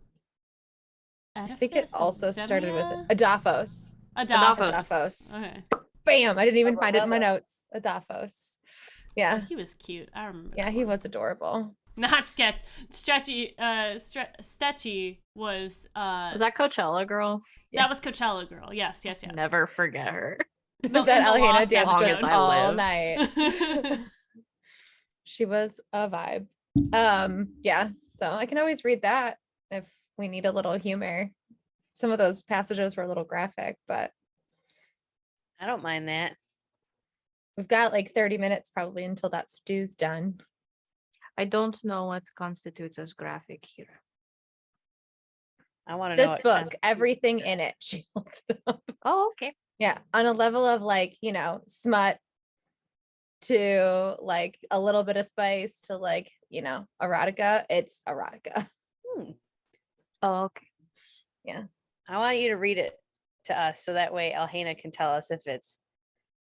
I think it Edifice? also started with Zemia? Adafos. Adafos. Okay. Bam! I didn't even find it in my notes. Adafos. Yeah. He was cute. I remember. Yeah, that he one. was adorable. Not sketch. Stretchy. Stetchy was. Was that Coachella girl? That was Coachella girl. Yes. Never forget her. The- that in the Alhena Lost danced long with as episode. I all live. night. She was a vibe. Yeah. So I can always read that if we need a little humor. Some of those passages were a little graphic, but I don't mind that. we've got like 30 minutes probably until that stew's done. I don't know what constitutes as graphic here. I want to know This what book, everything in it, she holds it up. Oh, okay. Yeah, on a level of like, smut to like a little bit of spice to like, erotica. It's erotica. Oh, okay. I want you to read it to us so that way Alhena can tell us if it's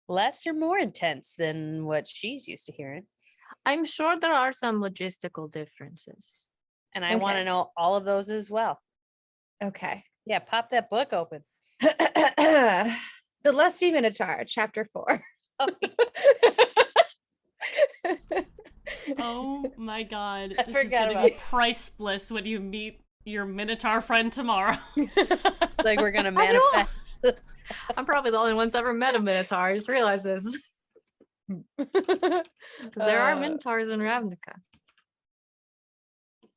less or more intense than what she's used to hearing. I'm sure there are some logistical differences. And I want to Okay. know all of those as well. Okay. Yeah, pop that book open. The Lusty Minotaur, chapter 4. Oh my god. I This is forgot gonna be about- priceless when you meet your Minotaur friend tomorrow. Like we're gonna I know. manifest. I'm probably the only one that's ever met a Minotaur. I just realized this. Because there are Minotaurs in Ravnica.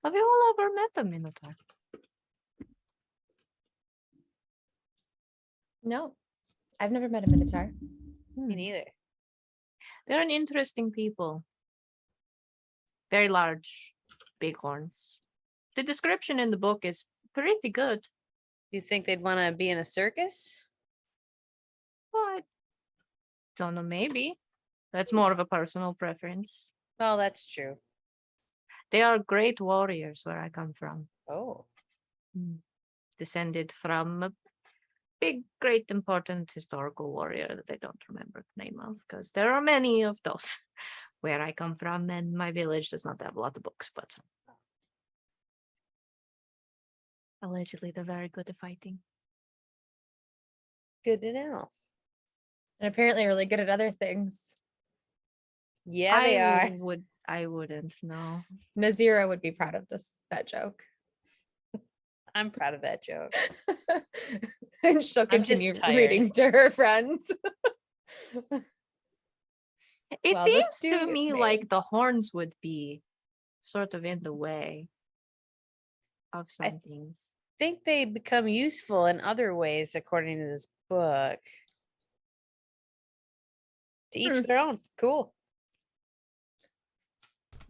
Have you all ever met a Minotaur? No, I've never met a Minotaur. Me neither. They're an interesting people. Very large, big horns. The description in the book is pretty good. Do you think they'd want to be in a circus? But don't know, maybe. That's more of a personal preference. Oh, that's true. They are great warriors where I come from. Oh, Descended from a big, great, important historical warrior that I don't remember the name of, because there are many of those where I come from, and my village does not have a lot of books, but allegedly they're very good at fighting. good to know. And apparently really good at other things. Yeah, they are. I wouldn't know. Nazira would be proud of that joke. I'm proud of that joke. And she'll I'm just continue tired. reading to her friends. It Well, the seems stew to gets me made. like the horns would be sort of in the way of some I- things. Think they become useful in other ways according to this book. To each Hmm. their own. Cool.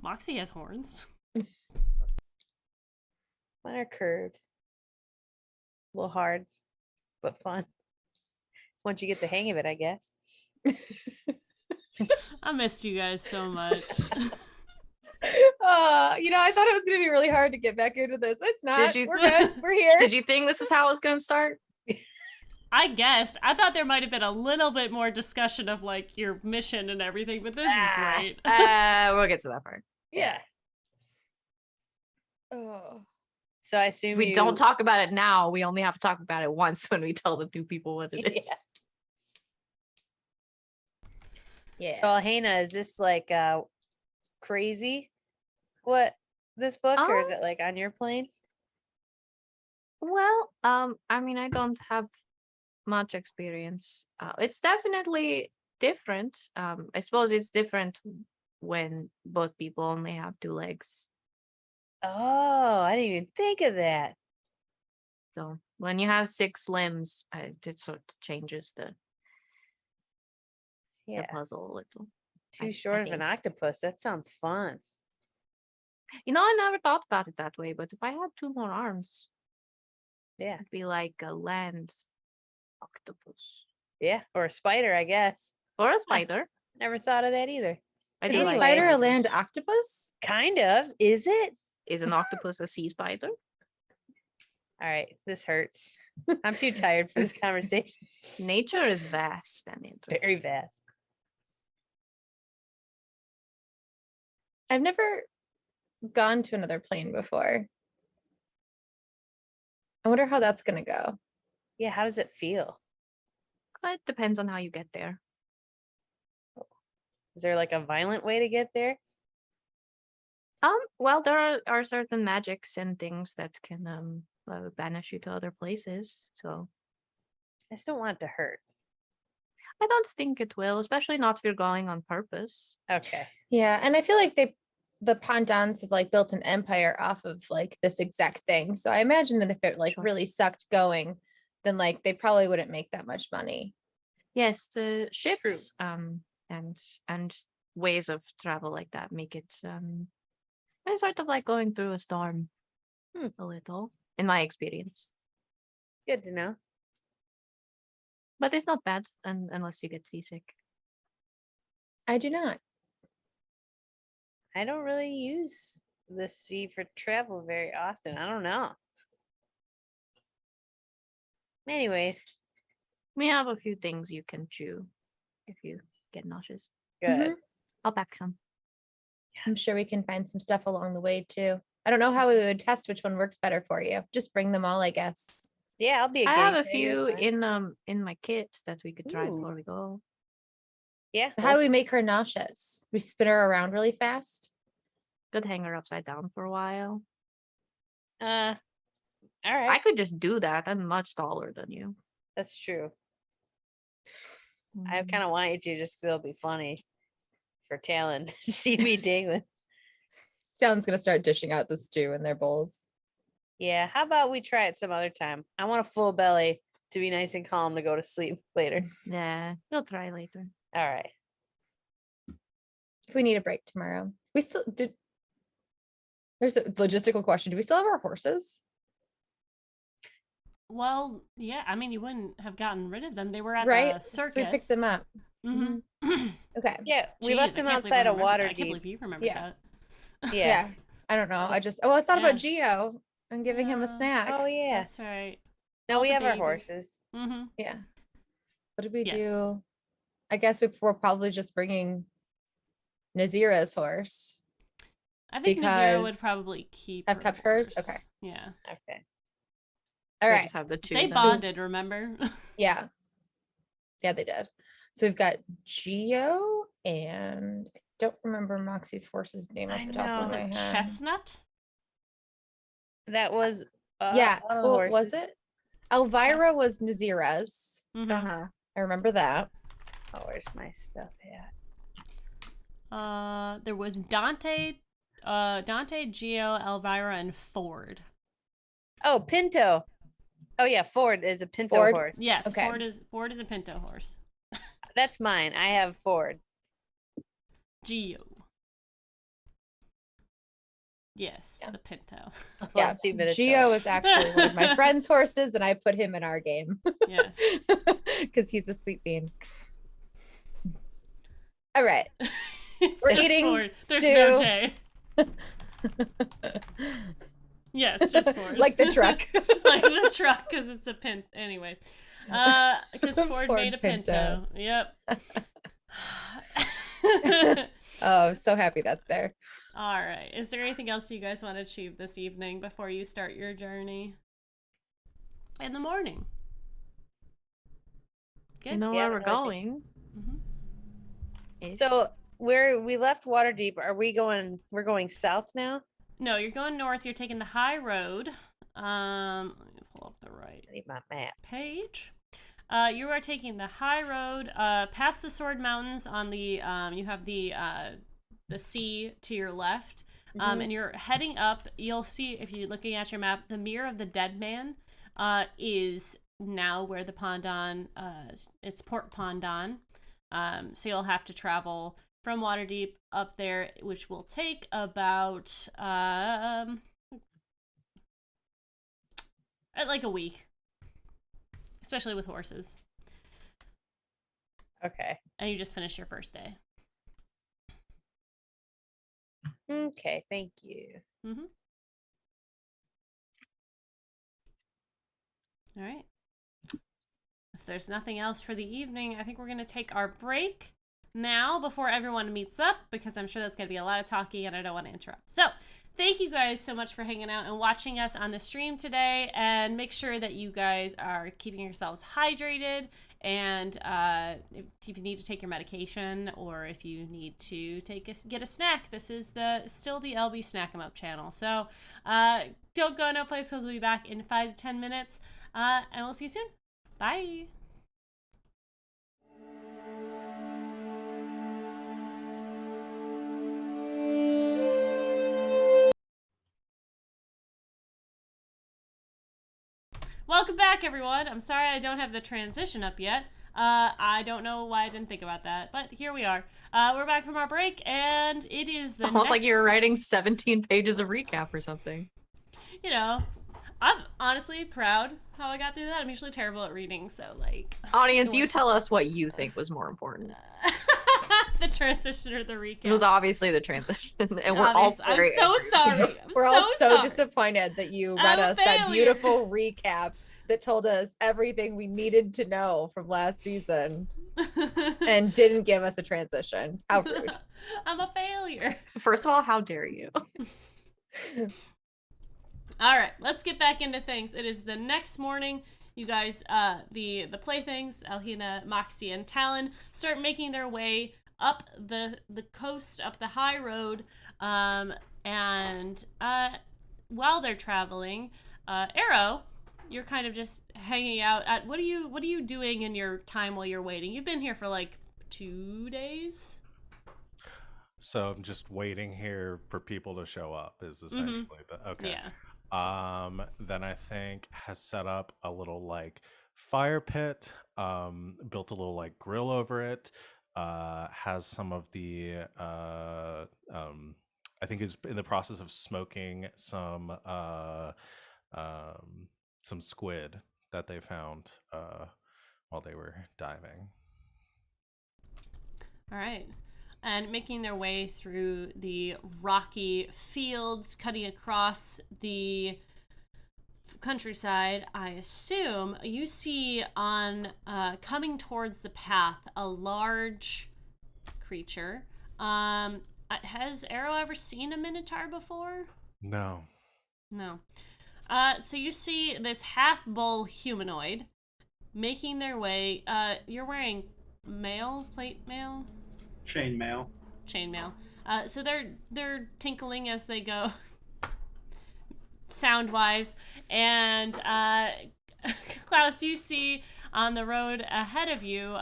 Moxie has horns. Mine are curved. A little hard, but fun. Once you get the hang of it, I guess. I missed you guys so much. I thought it was going to be really hard to get back into this. It's not. you- We're good. We're here. Did you think this is how it was going to start? I guessed. I thought there might have been a little bit more discussion of like your mission and everything, but this is great. We'll get to that part. Yeah. Oh. So I assume If we don't talk about it now, we only have to talk about it once when we tell the new people what it is. Yeah. So Alhena, is this like crazy? What this book, or is it like on your plane? Well, I mean, I don't have much experience. It's definitely different. I suppose it's different when both people only have two legs. Oh, I didn't even think of that. So when you have 6 limbs, it sort of changes the Yeah, puzzle a little. too I short of an think. octopus. That sounds fun. You know, I never thought about it that way, but if I had 2 more arms, Yeah, it'd be like a land octopus yeah, or a spider, I guess. or a spider. Never thought of that either. I Is do a like spider a spiders. land octopus? Kind of, is it? Is an octopus a sea spider? All right, this hurts. I'm too tired for this conversation. Nature is vast and interesting. Very vast. I've never gone to another plane before. I wonder how that's going to go. Yeah, how does it feel? It depends on how you get there. Is there like a violent way to get there? Well, there are certain magics and things that can banish you to other places. So I just don't want it to hurt. I don't think it will, especially not if you're going on purpose. Okay. Yeah, and I feel like the Pondans have like built an empire off of like this exact thing. So I imagine that if it like Sure. really sucked going, then like they probably wouldn't make that much money. Yes, the ships and ways of travel like that make it it's sort of like going through a storm a little, in my experience. Good to know. But it's not bad unless you get seasick. I do not. I don't really use the sea for travel very often. I don't know. Anyways, We have a few things you can chew if you get nauseous. good. Mhm. I'll pack some. I'm sure we can find some stuff along the way too. I don't know how we would test which one works better for you. Just bring them all, I guess. Yeah, I'll be a I have guinea a pig, few that's fine. in my kit that we could try Ooh. before we go. Yeah. How do we let's- make her nauseous? We spin her around really fast. Could hang her upside down for a while. All I right. could just do that. I'm much taller than you. That's true. I Mm. kind of want you to just 'cause it'll be funny for Talon to see me dangling. Talon's gonna start dishing out the stew in their bowls. Yeah. How about we try it some other time? I want a full belly to be nice and calm to go to sleep later. Yeah, we'll try later. All right. If we need a break tomorrow. We still did. There's a logistical question. Do we still have our horses? Well, yeah, I mean, you wouldn't have gotten rid of them. They were at Right? the So circus. we picked them up. hmm Okay. Yeah, we Jeez, left I him can't believe I outside of remembered that. I can't Waterdeep. believe you remembered Yeah. that. Yeah. I don't know. I thought Yeah. about Geo and giving him a Yeah. snack. Oh yeah. That's right. No, all we the have our babies. horses. Mm-hmm. Yeah. What did we Yes. do? I guess we're probably just bringing Nazira's horse. I think Nazira would Because probably keep. I've her kept hers? horse. Okay. Yeah. Okay. All We'll right. just have the two. They then. bonded, remember? Yeah. Yeah, they did. So we've got Geo and I don't remember Moxie's horse's name off I the top know. of Was my it head. Chestnut? That was Yeah. one of the Oh, horses. was it? Elvira was Nazira's. Mm-hmm. Uh-huh. I remember that. Oh, where's my stuff at? There was Dante, Geo, Elvira, and Ford. Oh, Pinto. Oh yeah, Ford is a Pinto Ford? horse. Yes, Okay. Ford is a Pinto horse. That's mine. I have Ford. Geo. Yes, Yeah. the Pinto. Well, Yeah. stupid as Geo hell. is actually one of my friend's horses, and I put him in our game. Yes. Because he's a sweet bean. All right. It's We're just eating Ford. There's no stew. J. Yes, just Ford. Like the truck. Like the truck, because it's a Pinto. Anyways. Because Ford Ford made a Pinto. Pinto. Yep. Oh, I'm so happy that's there. All right. Is there anything else you guys want to achieve this evening before you start your journey? In the morning. You Good. know Yeah, where I we're don't really going. Mhm. Ish. So we left Waterdeep. Are we going? We're going south now. No, you're going north. You're taking the high road. Let me pull up the right I need my map. page. You are taking the high road past the Sword Mountains on the you have the sea to your left. Mhm. And you're heading up. You'll see if you're looking at your map, the Mirror of the Dead Man is now where the Pondon it's Port Pondon. So you'll have to travel from Waterdeep up there, which will take about like a week, especially with horses. Okay. And you just finished your first day. Okay. Thank you. Mm-hmm. All right. If there's nothing else for the evening, I think we're going to take our break now before everyone meets up, because I'm sure that's going to be a lot of talking and I don't want to interrupt. So thank you guys so much for hanging out and watching us on the stream today, and make sure that you guys are keeping yourselves hydrated And if you need to take your medication, or if you need to get a snack, this is still the LB Snack 'em Up channel. So don't go no place, because we'll be back in 5 to 10 minutes. And we'll see you soon. Bye. Welcome back, everyone. I'm sorry I don't have the transition up yet. I don't know why I didn't think about that, but here we are. We're back from our break, and it is the It's almost like you were writing 17 pages of recap or something. You know, I'm honestly proud how I got through that. I'm usually terrible at reading, so like... Audience, you tell us what you think was more important. The transition or the recap? It was obviously the transition, and we're all I'm very so angry. sorry. We're all so sorry. disappointed that you I'm read a us that failure. beautiful recap that told us everything we needed to know from last season and didn't give us a transition. How rude. I'm a failure. First of all, how dare you? All right, let's get back into things. It is the next morning. You guys, the Playthings, Alhina, Moxie, and Talon start making their way up the coast, up the high road, and while they're traveling, Arrow, you're kind of just hanging out at what are you doing in your time while you're waiting? You've been here for like 2 days. So I'm just waiting here for people to show up is essentially the okay. Yeah. Then I think has set up a little like fire pit, built a little like grill over it, has some of the I think is in the process of smoking some squid that they found while they were diving. All right. And making their way through the rocky fields, cutting across the countryside, I assume you see on coming towards the path a large creature. Has Arrow ever seen a minotaur before? No. So you see this half bull humanoid making their way. You're wearing plate mail. Chainmail. So they're tinkling as they go, sound wise. And Klaus, you see on the road ahead of you,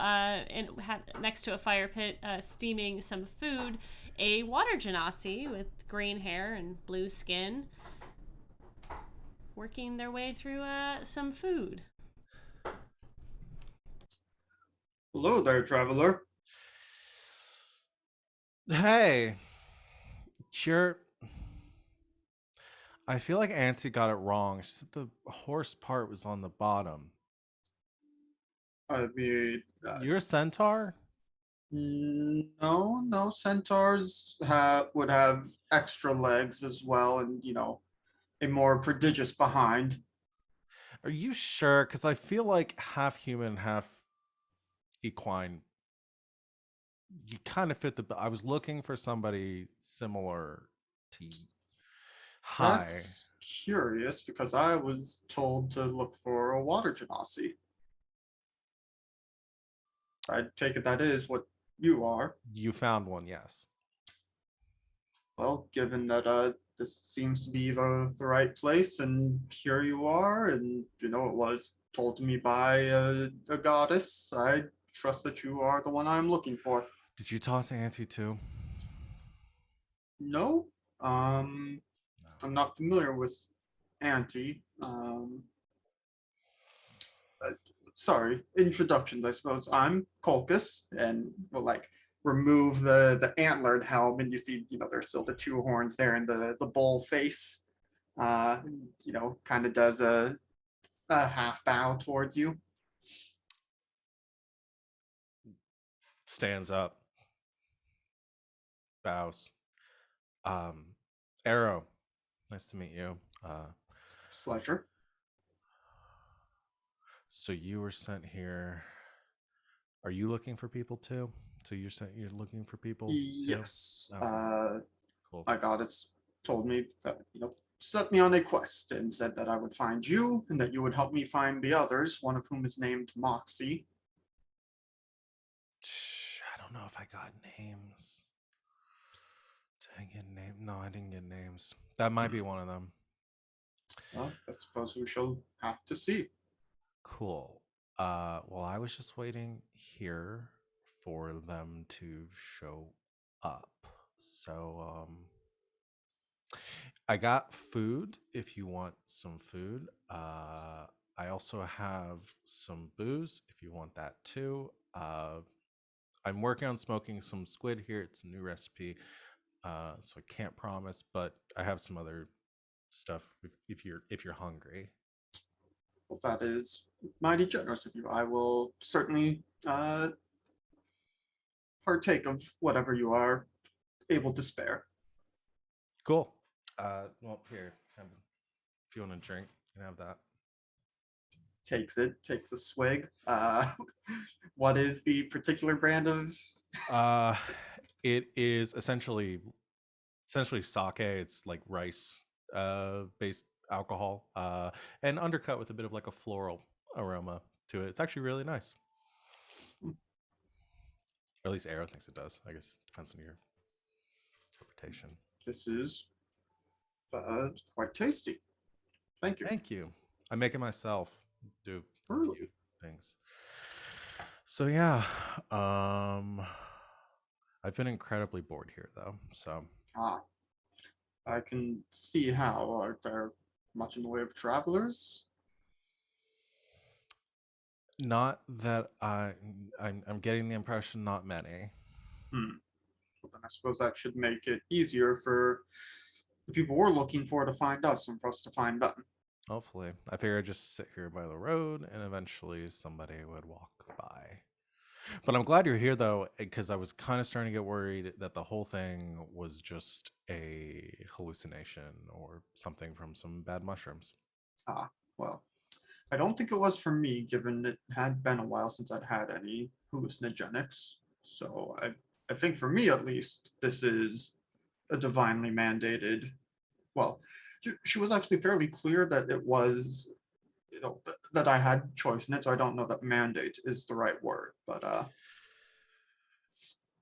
next to a fire pit, steaming some food, a water genasi with green hair and blue skin, working their way through some food. Hello there, traveler. Hey, I feel like Ansi got it wrong. She said the horse part was on the bottom. I mean, You're a centaur? no. Centaurs would have extra legs as well, and a more prodigious behind. Are you sure? Because I feel like half human, half equine. You kind of fit I was looking for somebody similar to you. Hi. That's curious because I was told to look for a water genasi. I take it that is what you are. You found one, yes. Well, given that this seems to be the right place, and here you are, and it was told to me by a goddess, I trust that you are the one I'm looking for. Did you talk to Auntie too? No, I'm not familiar with Auntie. Sorry, introductions, I suppose. I'm Colchis, and we'll remove the antlered helm, and you see, there's still the two horns there and the bull face. Kind of does a half bow towards you. Stands up. Bows. Arrow, nice to meet you. Pleasure. So you were sent here. Are you looking for people too? So you're looking for people too? Yes. Cool. My goddess told me that, set me on a quest and said that I would find you and that you would help me find the others, one of whom is named Moxie. I got names. Did I get names? No, I didn't get names. That might be one of them. Well, I suppose we shall have to see. Cool. Well, I was just waiting here for them to show up. So, I got food if you want some food. I also have some booze if you want that too. I'm working on smoking some squid here. It's a new recipe, so I can't promise, but I have some other stuff if you're hungry. Well, that is mighty generous of you. I will certainly partake of whatever you are able to spare. Cool. Well, here, if you want a drink, you can have that. Takes a swig. What is the particular brand of? It is essentially sake. It's like rice based alcohol, and undercut with a bit of like a floral aroma to it. It's actually really nice. Or at least Arrow thinks it does. I guess it depends on your interpretation. This is quite tasty. Thank you. Thank you. I make it myself. Do a Really? few things. So yeah, I've been incredibly bored here though. So Ah, I can see how. Are there much in the way of travelers? not that I'm getting the impression not many. Well, then I suppose that should make it easier for the people we're looking for to find us and for us to find them. Hopefully, I figure I'd just sit here by the road and eventually somebody would walk by. But I'm glad you're here though, because I was kind of starting to get worried that the whole thing was just a hallucination or something from some bad mushrooms. Ah, well, I don't think it was for me, given it had been a while since I'd had any hallucinogenics. So I think for me at least, this is a divinely mandated. Well, she was actually fairly clear that it was, that I had choice in it. So I don't know that mandate is the right word, but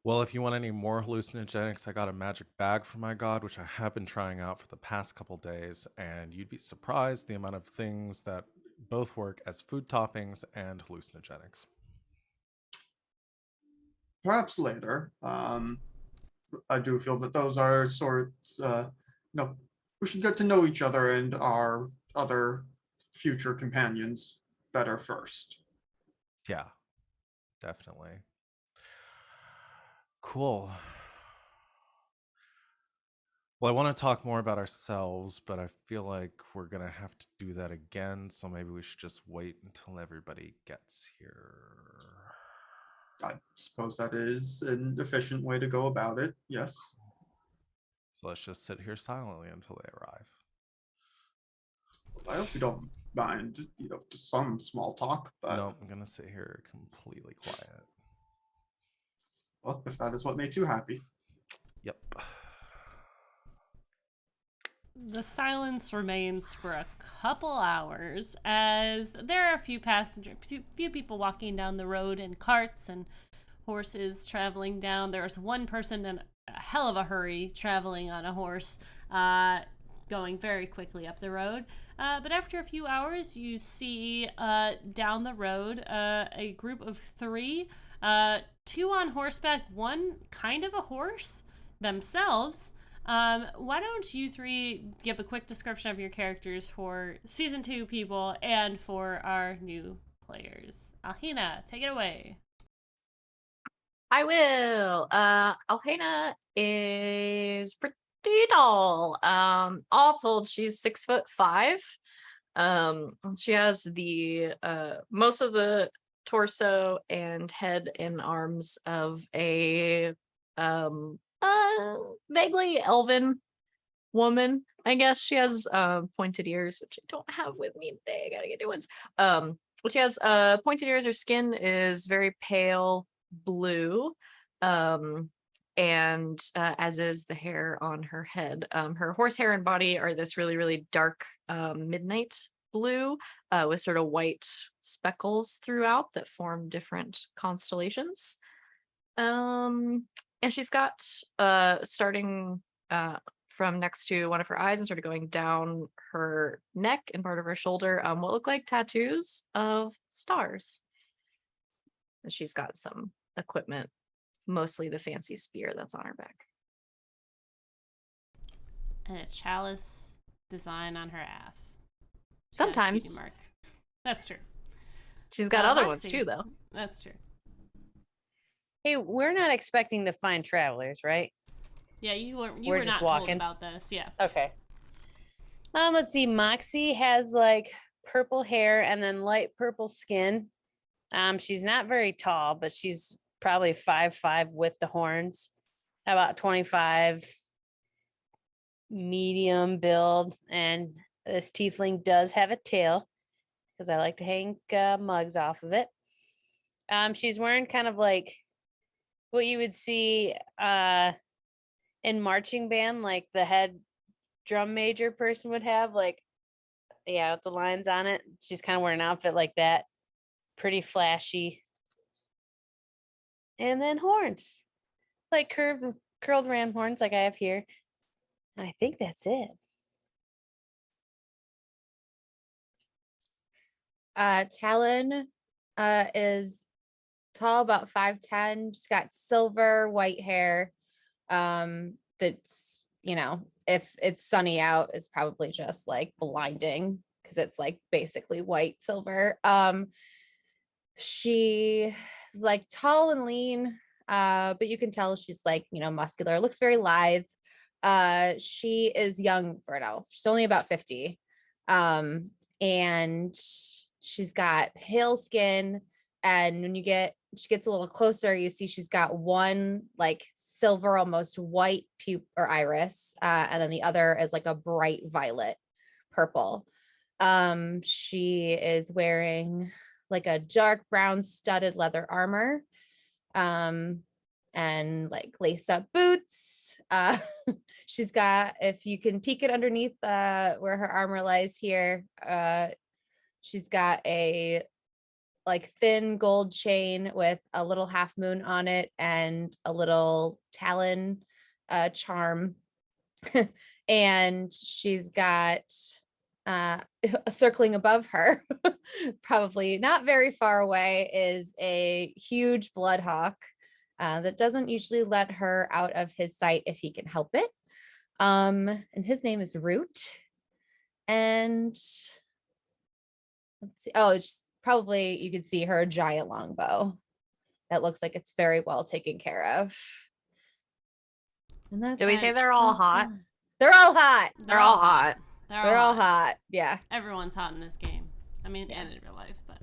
Well, if you want any more hallucinogenics, I got a magic bag for my god, which I have been trying out for the past couple days, and you'd be surprised the amount of things that both work as food toppings and hallucinogenics. perhaps later. I do feel that those are sorts. No, we should get to know each other and our other future companions better first. Yeah, definitely. Cool. Well, I want to talk more about ourselves, but I feel like we're going to have to do that again. So maybe we should just wait until everybody gets here. I suppose that is an efficient way to go about it. Yes. So let's just sit here silently until they arrive. I hope you don't mind, some small talk, but No, I'm going to sit here completely quiet. well, if that is what makes you happy. Yep. The silence remains for a couple hours as there are a few few people walking down the road in carts and horses traveling down. There's one person in a hell of a hurry traveling on a horse, going very quickly up the road. But after a few hours, you see down the road a group of three, two on horseback, one kind of a horse themselves. Why don't you three give a quick description of your characters for season 2 people and for our new players? Alhina, take it away. I will. Alhena is pretty tall. All told, she's 6'5". She has the most of the torso and head and arms of a vaguely elven woman. I guess she has pointed ears, which I don't have with me today. I gotta get new ones. But she has pointed ears. Her skin is very pale blue, and as is the hair on her head. Her horsehair and body are this really, really dark midnight blue with sort of white speckles throughout that form different constellations. And she's got starting from next to one of her eyes and sort of going down her neck and part of her shoulder, what look like tattoos of stars. And she's got some equipment, mostly the fancy spear that's on her back. And a chalice design on her ass. She's got a Sometimes. cutie mark. That's true. She's got other ones Roxy. too, though. That's true. Hey, we're not expecting to find travelers, right? Yeah, you We're were just not told walking. about this. Yeah. Okay. Let's see. Moxie has like purple hair and then light purple skin. She's not very tall, but she's probably 5'5" with the horns, about 25, medium build. And this tiefling does have a tail because I like to hang mugs off of it. She's wearing kind of like what you would see in marching band, like the head drum major person would have, like, yeah, with the lines on it. She's kind of wearing an outfit like that. Pretty flashy. And then horns, like curled ram horns like I have here. And I think that's it. Talon is tall, about 5'10". She's got silver white hair. That's, if it's sunny out, is probably just like blinding because it's like basically white silver. She is like tall and lean, but you can tell she's like, muscular, looks very lithe. She is young for an elf. She's only about 50. And she's got pale skin. And when she gets a little closer, you see she's got one like silver, almost white iris. And then the other is like a bright violet purple. She is wearing like a dark brown studded leather armor, and like lace up boots. She's got, if you can peek it underneath where her armor lies here, she's got a like thin gold chain with a little half moon on it and a little talon charm. And she's got circling above her, probably not very far away, is a huge blood hawk that doesn't usually let her out of his sight if he can help it. And his name is Root. And let's see. Oh, it's probably, you can see her giant longbow that looks like it's very well taken care of. And that's, Do we say they're all hot? They're all hot. They're all hot. They're all hot. Yeah. Everyone's hot in this game. I mean, and in real life, but.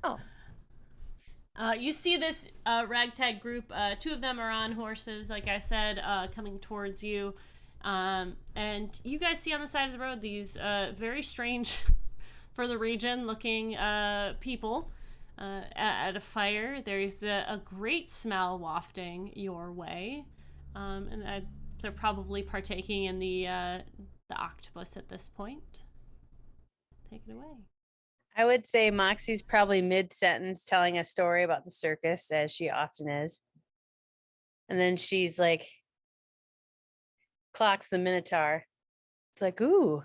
Oh. You see this ragtag group. Two of them are on horses, like I said, coming towards you. And you guys see on the side of the road these very strange, for the region, looking people at a fire. There's a great smell wafting your way. And they're probably partaking in the octopus at this point. Take it away. I would say Moxie's probably mid-sentence telling a story about the circus, as she often is. And then she's like, clocks the Minotaur. It's like, ooh.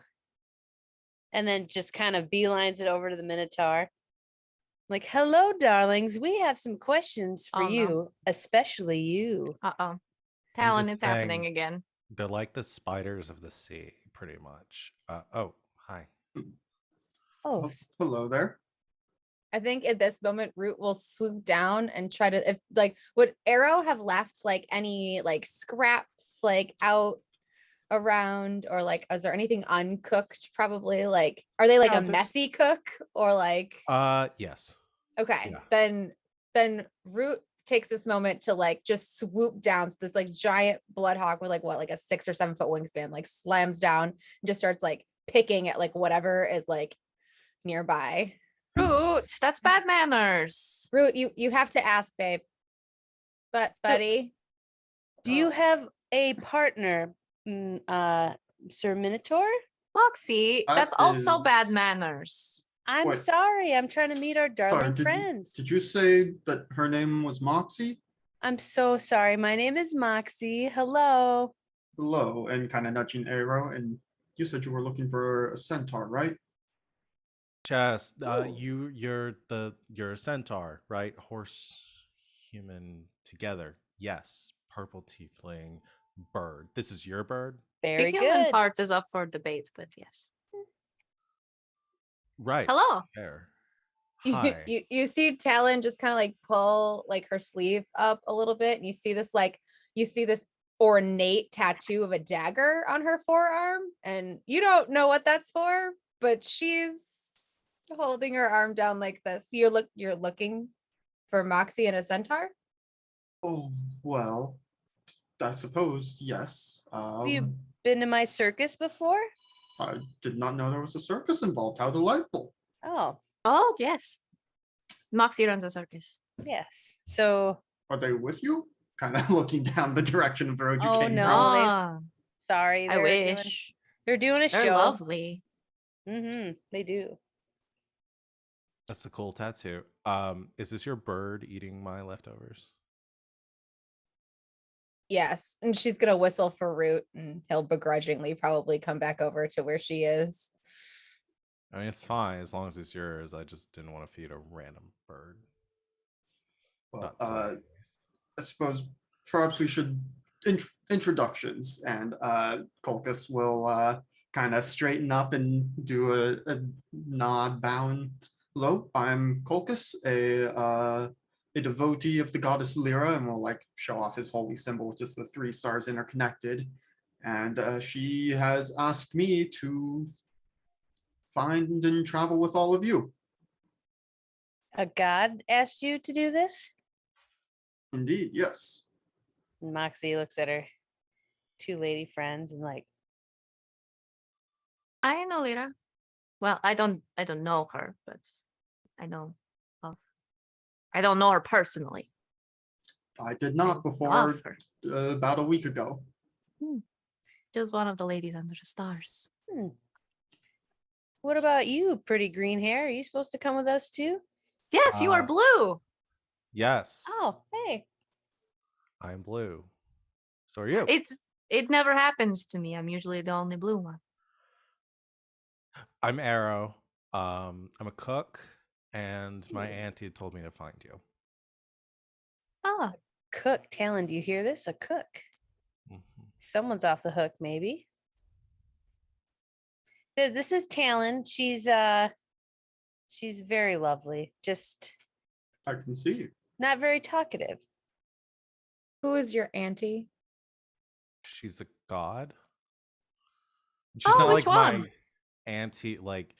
And then just kind of beelines it over to the Minotaur. Like, hello, darlings. We have some questions for you, especially you. Uh-oh. Talon, just it's happening saying- again. They're like the spiders of the sea, pretty much. Oh, hi. Oh, Hello there. I think at this moment, Root will swoop down and try to, if like, would Arrow have left like any like scraps like out around, or like, is there anything uncooked? Probably, like, are they like Yeah, a there's- messy cook or like? Yes. Okay, yeah. then Root takes this moment to like just swoop down. So this like giant blood hawk with like what, like a 6 or 7 foot wingspan, like slams down and just starts like picking at like whatever is like nearby. Root, that's bad manners. Root, you have to ask, babe. But Buddy, do you have a partner, Sir Minotaur? Moxie, That that's also bad is- manners. I'm What? sorry. I'm trying to meet our darling Sorry, friends. did you say that her name was Moxie? I'm so sorry. My name is Moxie. Hello. Hello, and kind of nudging Arrow. And you said you were looking for a centaur, right? Chess, Oh. you're a centaur, right? Horse, human together. Yes, purple tiefling, bird. This is your bird, The Very human good. part is up for debate, but yes. right? Hello. Fair. You, Hi. you see Talon just kind of like pull like her sleeve up a little bit, and you see this ornate tattoo of a dagger on her forearm, and you don't know what that's for, but she's holding her arm down like this. You're looking for Moxie and a centaur? Oh, well, I suppose yes. Have you been to my circus before? I did not know there was a circus involved. How delightful. Oh, Oh, yes. Moxie runs a circus. yes. So, Are they with you? Kind of looking down the direction of the road you Oh, came no. from. they- Ah, sorry. I Doing, wish. they're doing a They're show. lovely. They do. That's a cool tattoo. Is this your bird eating my leftovers? Yes. And she's gonna whistle for Root, and he'll begrudgingly probably come back over to where she is. I mean, it's fine as long as it's yours. I just didn't want to feed a random bird. Well, Not today, at least. I suppose perhaps we should introductions, and Colchis will kind of straighten up and do a nod bound. Hello, I'm Colchis, a devotee of the goddess Lyra, and will like show off his holy symbol, just the 3 stars interconnected. And she has asked me to find and travel with all of you. A god asked you to do this? Indeed, yes. And Moxie looks at her 2 lady friends and like, I know Lyra. Well, I don't know her, but I know of. I don't know her personally. I did I not before love her. about a week ago. Just one of the ladies under the stars. what about you, pretty green hair? Are you supposed to come with us too? Yes, you are blue. Yes. Oh, hey. I'm blue. So are you. It never happens to me. I'm usually the only blue one. I'm Arrow. I'm a cook, and my auntie told me to find you. Ah, Cook. Talon, do you hear this? A cook. Mhm. Someone's off the hook, maybe. This is Talon. She's very lovely. Just I can see. not very talkative. Who is your auntie? She's a god. She's Oh, not which like my one? auntie. Like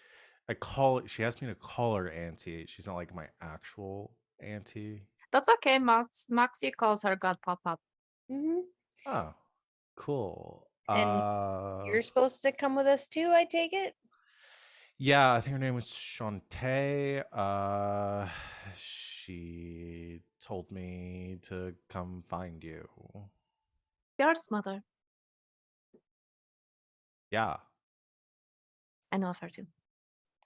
she asked me to call her auntie. She's not like my actual auntie. that's okay. Moxie calls her God Pop Pop. Hmm Oh, cool. And You're supposed to come with us too, I take it? Yeah, I think her name was Shantae. She told me to come find you. Yard's mother. Yeah, I know of her too.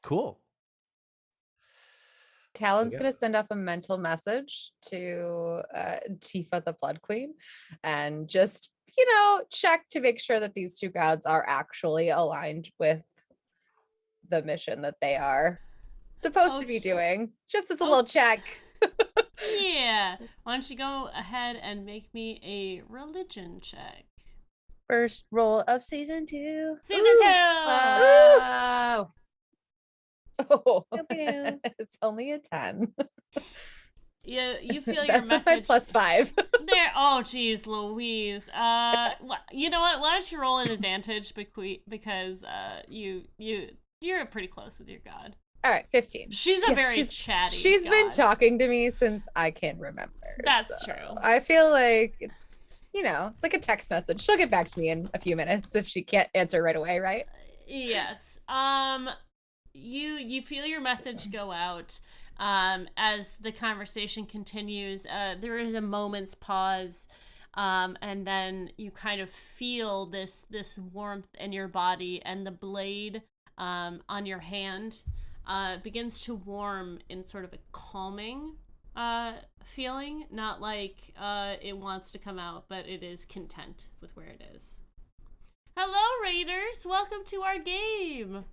cool. Talon's yeah. going to send off a mental message to Tifa the Blood Queen, and just, check to make sure that these 2 gods are actually aligned with the mission that they are supposed to be doing. Just as a little check. Yeah. Why don't you go ahead and make me a religion check? First roll of season 2. Season Ooh. 2. Wow. Oh, Pew, pew. it's only a 10. You feel your That's with my message +5. there. Oh, geez, Louise. You know what? Why don't you roll an advantage because you're pretty close with your god. All right, 15. She's a Yeah, very chatty. She's been god. talking to me since I can remember. That's so true. I feel like it's like a text message. She'll get back to me in a few minutes if she can't answer right away, right? Yes. You feel your message go out. As the conversation continues, there is a moment's pause, and then you kind of feel this warmth in your body, and the blade on your hand begins to warm in sort of a calming feeling, not like it wants to come out, but it is content with where it is. Hello, Raiders! Welcome to our game!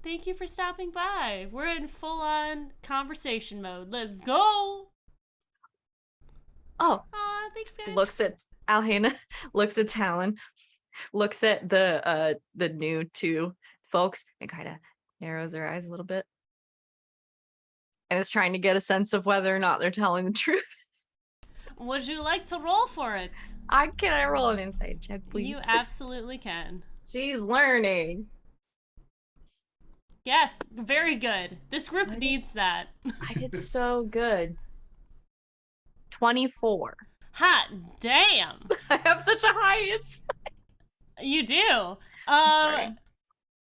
Thank you for stopping by. We're in full-on conversation mode. Let's go! Oh, Aw, thanks, guys. looks at Alhena, looks at Talon, looks at the new two folks, and kind of narrows her eyes a little bit, and is trying to get a sense of whether or not they're telling the truth. Would you like to roll for it? Can I roll an insight check, please? You absolutely can. She's learning. Yes, very good. This group needs that. I did so good. 24. Hot damn! I have such a high insight. You do. Sorry.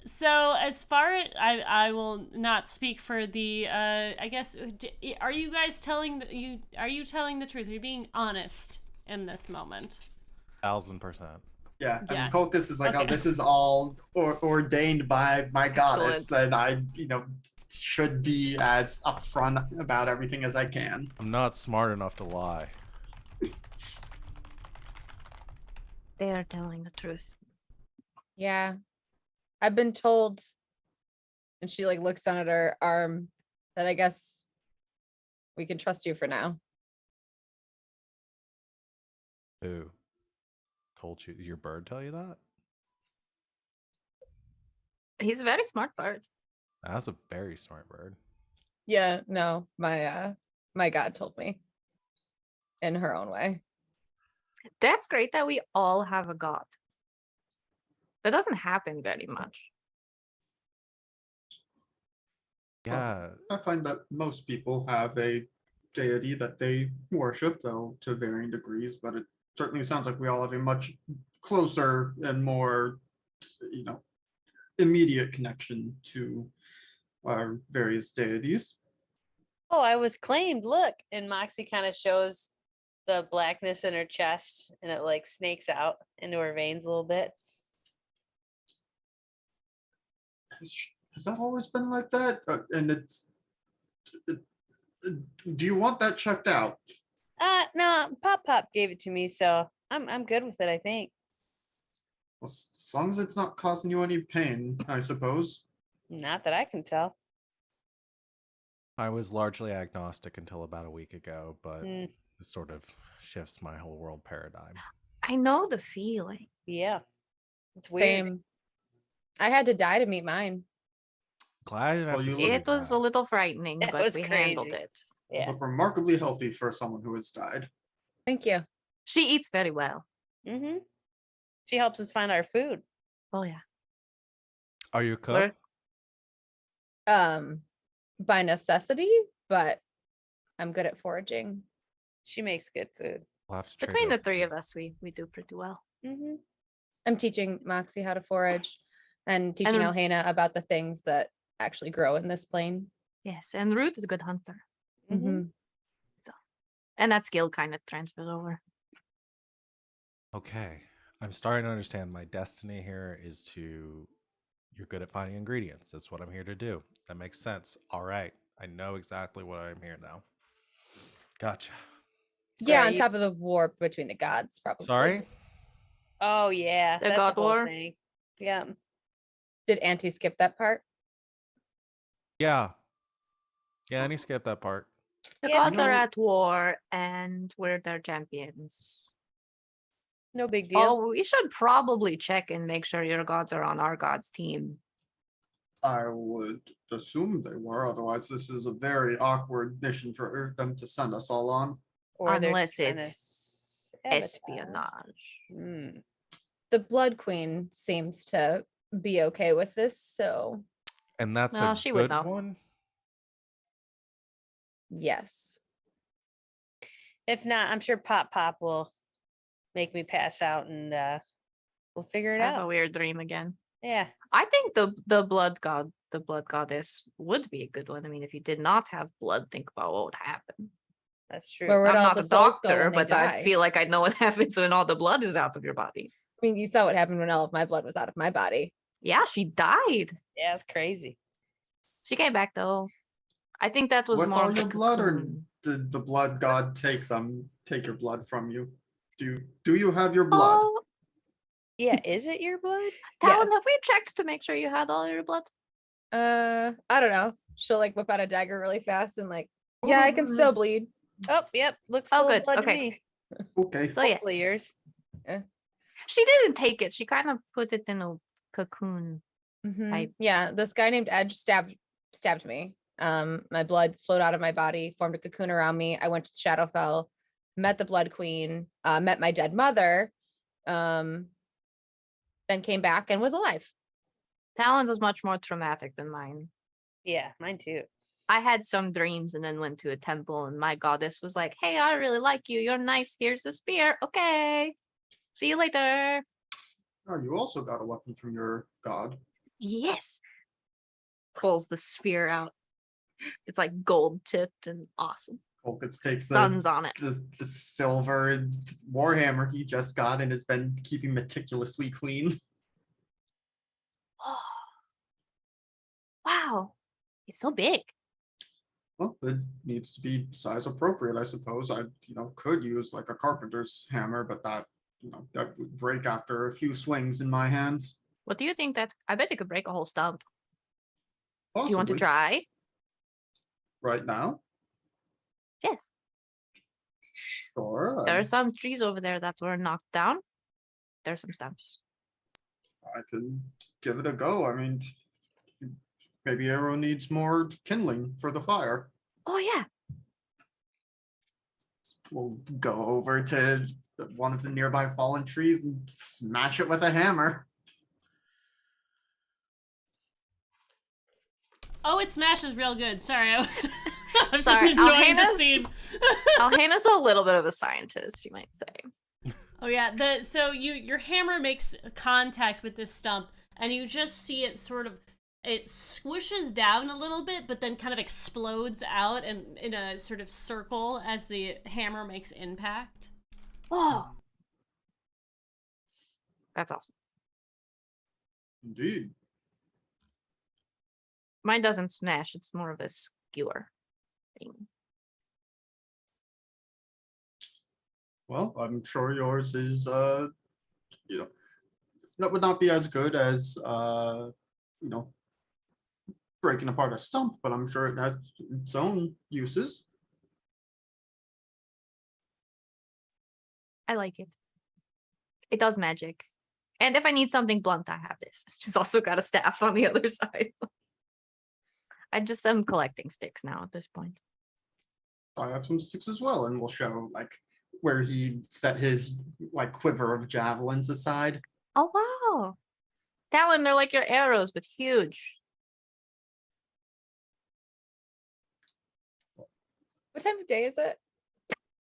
So as far as I will not speak for the I guess are you guys telling are you telling the truth? Are you being honest in this moment? 1000%. Yeah, I Yeah. mean, Cultus is like, Okay. oh, this is all ordained by my goddess, Excellent. that I, should be as upfront about everything as I can. I'm not smart enough to lie. They are telling the truth. Yeah. I've been told, and she like looks down at her arm, that I guess we can trust you for now. Who told you? Did your bird tell you that? He's a very smart bird. That's a very smart bird. Yeah, no, my God told me in her own way. That's great that we all have a god. That doesn't happen very much. Yeah, I find that most people have a deity that they worship, though to varying degrees, but it certainly sounds like we all have a much closer and more, immediate connection to our various deities. Oh, I was claimed. Look. And Moxie kind of shows the blackness in her chest and it like snakes out into her veins a little bit. Has that always been like that? And do you want that checked out? No, Pop gave it to me, so I'm good with it, I think. Well, as long as it's not causing you any pain, I suppose. Not that I can tell. I was largely agnostic until about a week ago, but Mm, it sort of shifts my whole world paradigm. I know the feeling. yeah. It's weird. Same. I had to die to meet mine. Glad I didn't have Well, to you do It was that. a little frightening, It but was we handled crazy. it. You Yeah. look remarkably healthy for someone who has died. Thank you. She eats very well. Mm-hmm. She helps us find our food. Oh yeah. Are you a cook? We're- By necessity, but I'm good at foraging. She makes good food. We'll have to trade Between the three of recipes. us, we do pretty well. Mm-hmm. I'm teaching Moxie how to forage and teaching then- Alhena about the things that actually grow in this plane. Yes, and Ruth is a good hunter. Mm-hmm. Mhm. And that skill kind of transfers over. Okay. I'm starting to understand my destiny here is to. You're good at finding ingredients. That's what I'm here to do. That makes sense. All right. I know exactly what I'm here now. Gotcha. Yeah, Sorry, on you- top of the war between the gods, probably. Sorry? Oh yeah. The That's God a whole War? thing. Yeah. Did Auntie skip that part? Yeah. Yeah, and he skipped that part. The Yeah, gods are no. at war, and we're their champions. No big deal. Oh, we should probably check and make sure your gods are on our gods team. I would assume they were, otherwise this is a very awkward mission for them to send us all on. Or they're Unless trying to it's sabotage. espionage. Mm. The Blood Queen seems to be okay with this, so And that's Well, a she would good know. one. yes. If not, I'm sure Pop will make me pass out and we'll figure it I have a out. weird dream again. Yeah. I think the blood god, the blood goddess would be a good one. I mean, if you did not have blood, think about what would happen. That's true. Where would I'm all not the a souls go doctor, when they but I die? feel like I know what happens when all the blood is out of your body. I mean, you saw what happened when all of my blood was out of my body. Yeah, she died. Yeah, it's crazy. She came back though. I think that was With more all of the your blood, or cocoon. did the blood god take your blood from you? Do you have your blood? Oh, Yeah, is it your blood? Talon, Yes. have we checked to make sure you had all your blood? I don't know. She'll like whip out a dagger really fast and like, yeah, I can still bleed. Oh, yep. Looks Oh, full good. of blood Okay. to me. Okay. So yes, Hopefully yours. she didn't take it. She kind of put it in a cocoon. Mhm. Yeah, this guy named Edge stabbed me. My blood flowed out of my body, formed a cocoon around me. I went to Shadowfell, met the Blood Queen, met my dead mother, then came back and was alive. Talon's was much more traumatic than mine. Yeah, mine too. I had some dreams and then went to a temple, and my goddess was like, "Hey, I really like you. You're nice. Here's a spear. Okay. See you later." Oh, you also got a weapon from your god. Yes. Pulls the spear out. It's like gold tipped and awesome. Focus takes Sun's on it. the silver warhammer he just got and has been keeping meticulously clean. Wow. It's so big. Well, it needs to be size appropriate, I suppose. I, could use like a carpenter's hammer, but that would break after a few swings in my hands. What do you think that I bet it could break a whole stump? Possibly. Do you want to try? Right now? Yes. Sure. There are some trees over there that were knocked down. There's some stumps. I can give it a go. I mean, maybe Arrow needs more kindling for the fire. Oh yeah. We'll go over to one of the nearby fallen trees and smash it with a hammer. Oh, it smashes real good. Sorry, I was, I was Sorry, just enjoying the Alhaina's- scene. Alhaina's a little bit of a scientist, you might say. Oh yeah, so your hammer makes contact with this stump, and you just see it it squishes down a little bit, but then kind of explodes out and in a sort of circle as the hammer makes impact. Oh. That's awesome. Indeed. Mine doesn't smash, it's more of a skewer thing. Well, I'm sure yours is, that would not be as good as, breaking apart a stump, but I'm sure it has its own uses. I like it. It does magic. And if I need something blunt, I have this. She's also got a staff on the other side. I just am collecting sticks now at this point. I have some sticks as well, and we'll show like where he set his like quiver of javelins aside. Oh wow. Talon, they're like your arrows, but huge. What time of day is it?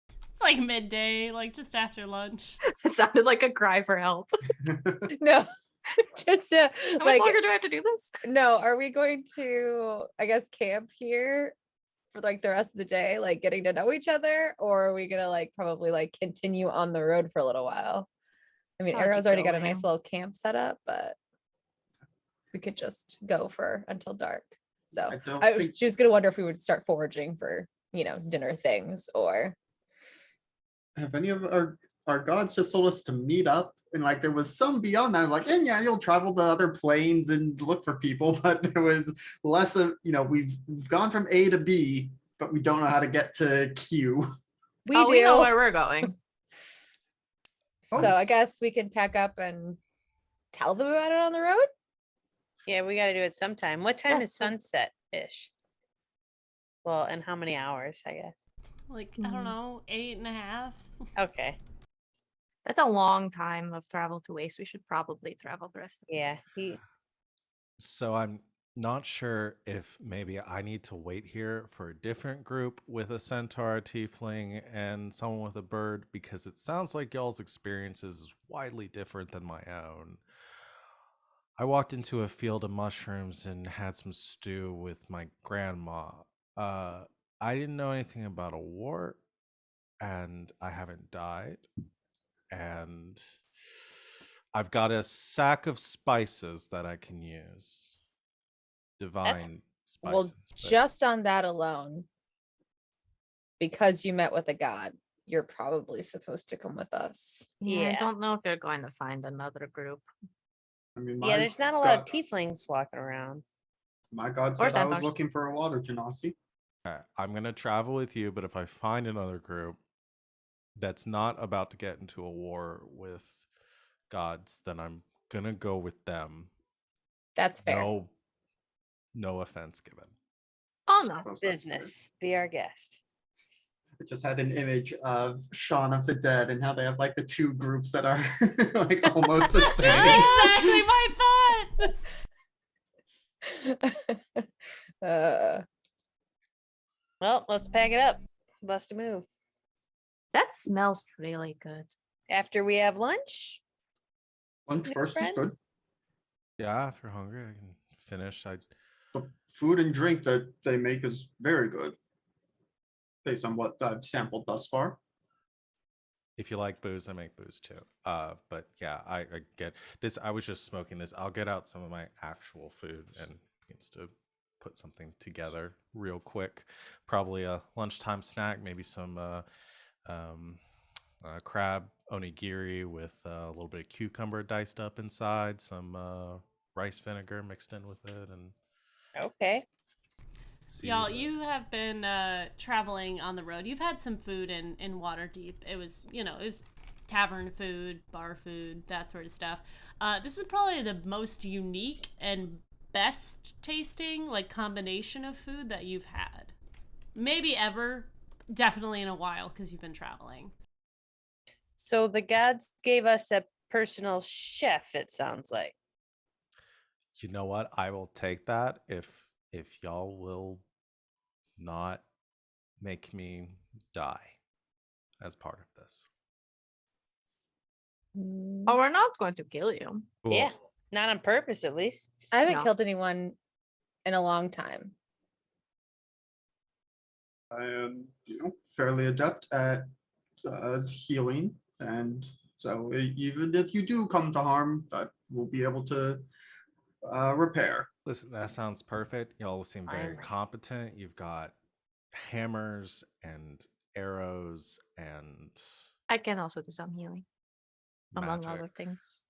It's like midday, like just after lunch. It sounded like a cry for help. No, just How much like longer do I have to do this? no. Are we going to, I guess, camp here for like the rest of the day, like getting to know each other, or are we gonna like probably like continue on the road for a little while? I mean, I like to Arrow's already got a go, nice yeah. little camp set up, but we could just go for until dark. So I don't think she was gonna wonder if we would start foraging for dinner things, or have any of our gods just told us to meet up, and like there was some beyond that like, and yeah, you'll travel to other planes and look for people, but there was less of we've gone from A to B, but we don't know how to get to Q. we Oh, do. we know where we're going. So I guess we can pack up and tell them about it on the road. Yeah, we got to do it sometime. What time Yes, is so- sunset-ish? Well, and how many hours, I guess? Like, I don't know, 8.5. Okay. That's a long time of travel to waste. We should probably travel the rest of the Yeah. So I'm not sure if maybe I need to wait here for a different group with a centaur, a tiefling, and someone with a bird, because it sounds like y'all's experiences is widely different than my own. I walked into a field of mushrooms and had some stew with my grandma. I didn't know anything about a war, and I haven't died. And I've got a sack of spices that I can use. Divine Well, spices. but- just on that alone, because you met with a god, you're probably supposed to come with us. Yeah, I Yeah. don't know if you're going to find another group. I mean, Yeah, my there's not a lot of god, tieflings walking around. my god Or said I was centaurs. looking for a water genasi. Okay, I'm gonna travel with you, but if I find another group that's not about to get into a war with gods, then I'm gonna go with them. That's fair. No offense given. Oh no. Suppose that's fair. Business. Be our guest. I just had an image of Shaun of the Dead and how they have like the two groups that are like almost the That's same. exactly my thought. Well, let's pack it up. Bust a move. That smells really good. After we have lunch. Lunch New first is friend? good. Yeah, if you're hungry, I can finish. The food and drink that they make is very good, based on what I've sampled thus far. If you like booze, I make booze too. But yeah, I get this. I was just smoking this. I'll get out some of my actual food and needs to put something together real quick. Probably a lunchtime snack, maybe some crab onigiri with a little bit of cucumber diced up inside, some rice vinegar mixed in with it, and Okay. Y'all, you have been traveling on the road. You've had some food in Waterdeep. It was, it was tavern food, bar food, that sort of stuff. This is probably the most unique and best tasting combination of food that you've had. Maybe ever, definitely in a while because you've been traveling. So the gods gave us a personal chef, it sounds like. You know what? I will take that if y'all will not make me die as part of this. Oh, we're not going to kill you. Yeah. Not on purpose, at least. I haven't No. killed anyone in a long time. I am, fairly adept at healing, and so even if you do come to harm, that will be able to repair. Listen, that sounds perfect. Y'all seem very Fine. competent. You've got hammers and arrows and I can also do some healing, among other magic. things.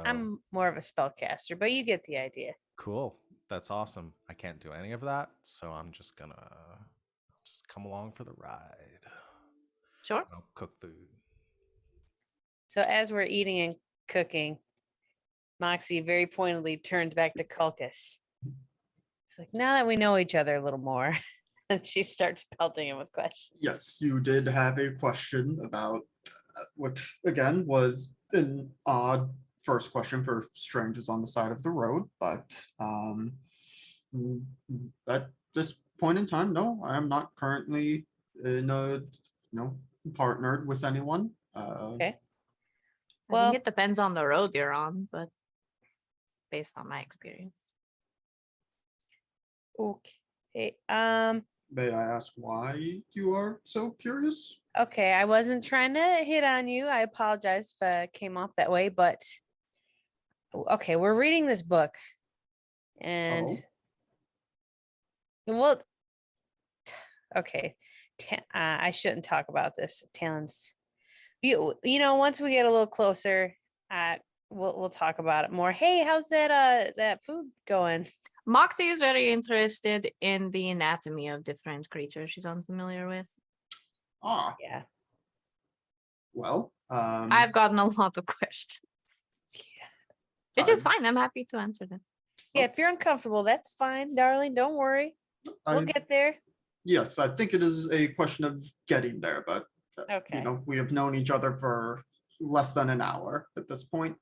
I'm more of a spellcaster, but you get the idea. Cool. That's awesome. I can't do any of that, so I'm just gonna come along for the ride. Sure. I'll cook food. So as we're eating and cooking, Moxie very pointedly turns back to Culcus. It's like, now that we know each other a little more, and she starts pelting him with questions. Yes, you did have a question about, which again was an odd first question for strangers on the side of the road, but at this point in time, no, I am not currently in a, partnered with anyone. Okay. I Well, think it depends on the road you're on, but based on my experience. okay. May I ask why you are so curious? Okay, I wasn't trying to hit on you. I apologize if I came off that way, but okay, we're reading this book. And well, okay. I shouldn't talk about this. Talon's once we get a little closer, we'll talk about it more. Hey, how's that food going? Moxie is very interested in the anatomy of different creatures she's unfamiliar with. Ah, Yeah. well, I've gotten a lot of questions. Which is fine. I'm happy to answer them. Yeah, if you're uncomfortable, that's fine, darling. Don't worry. We'll get there. Yes, I think it is a question of getting there, but Okay. we have known each other for less than an hour at this point.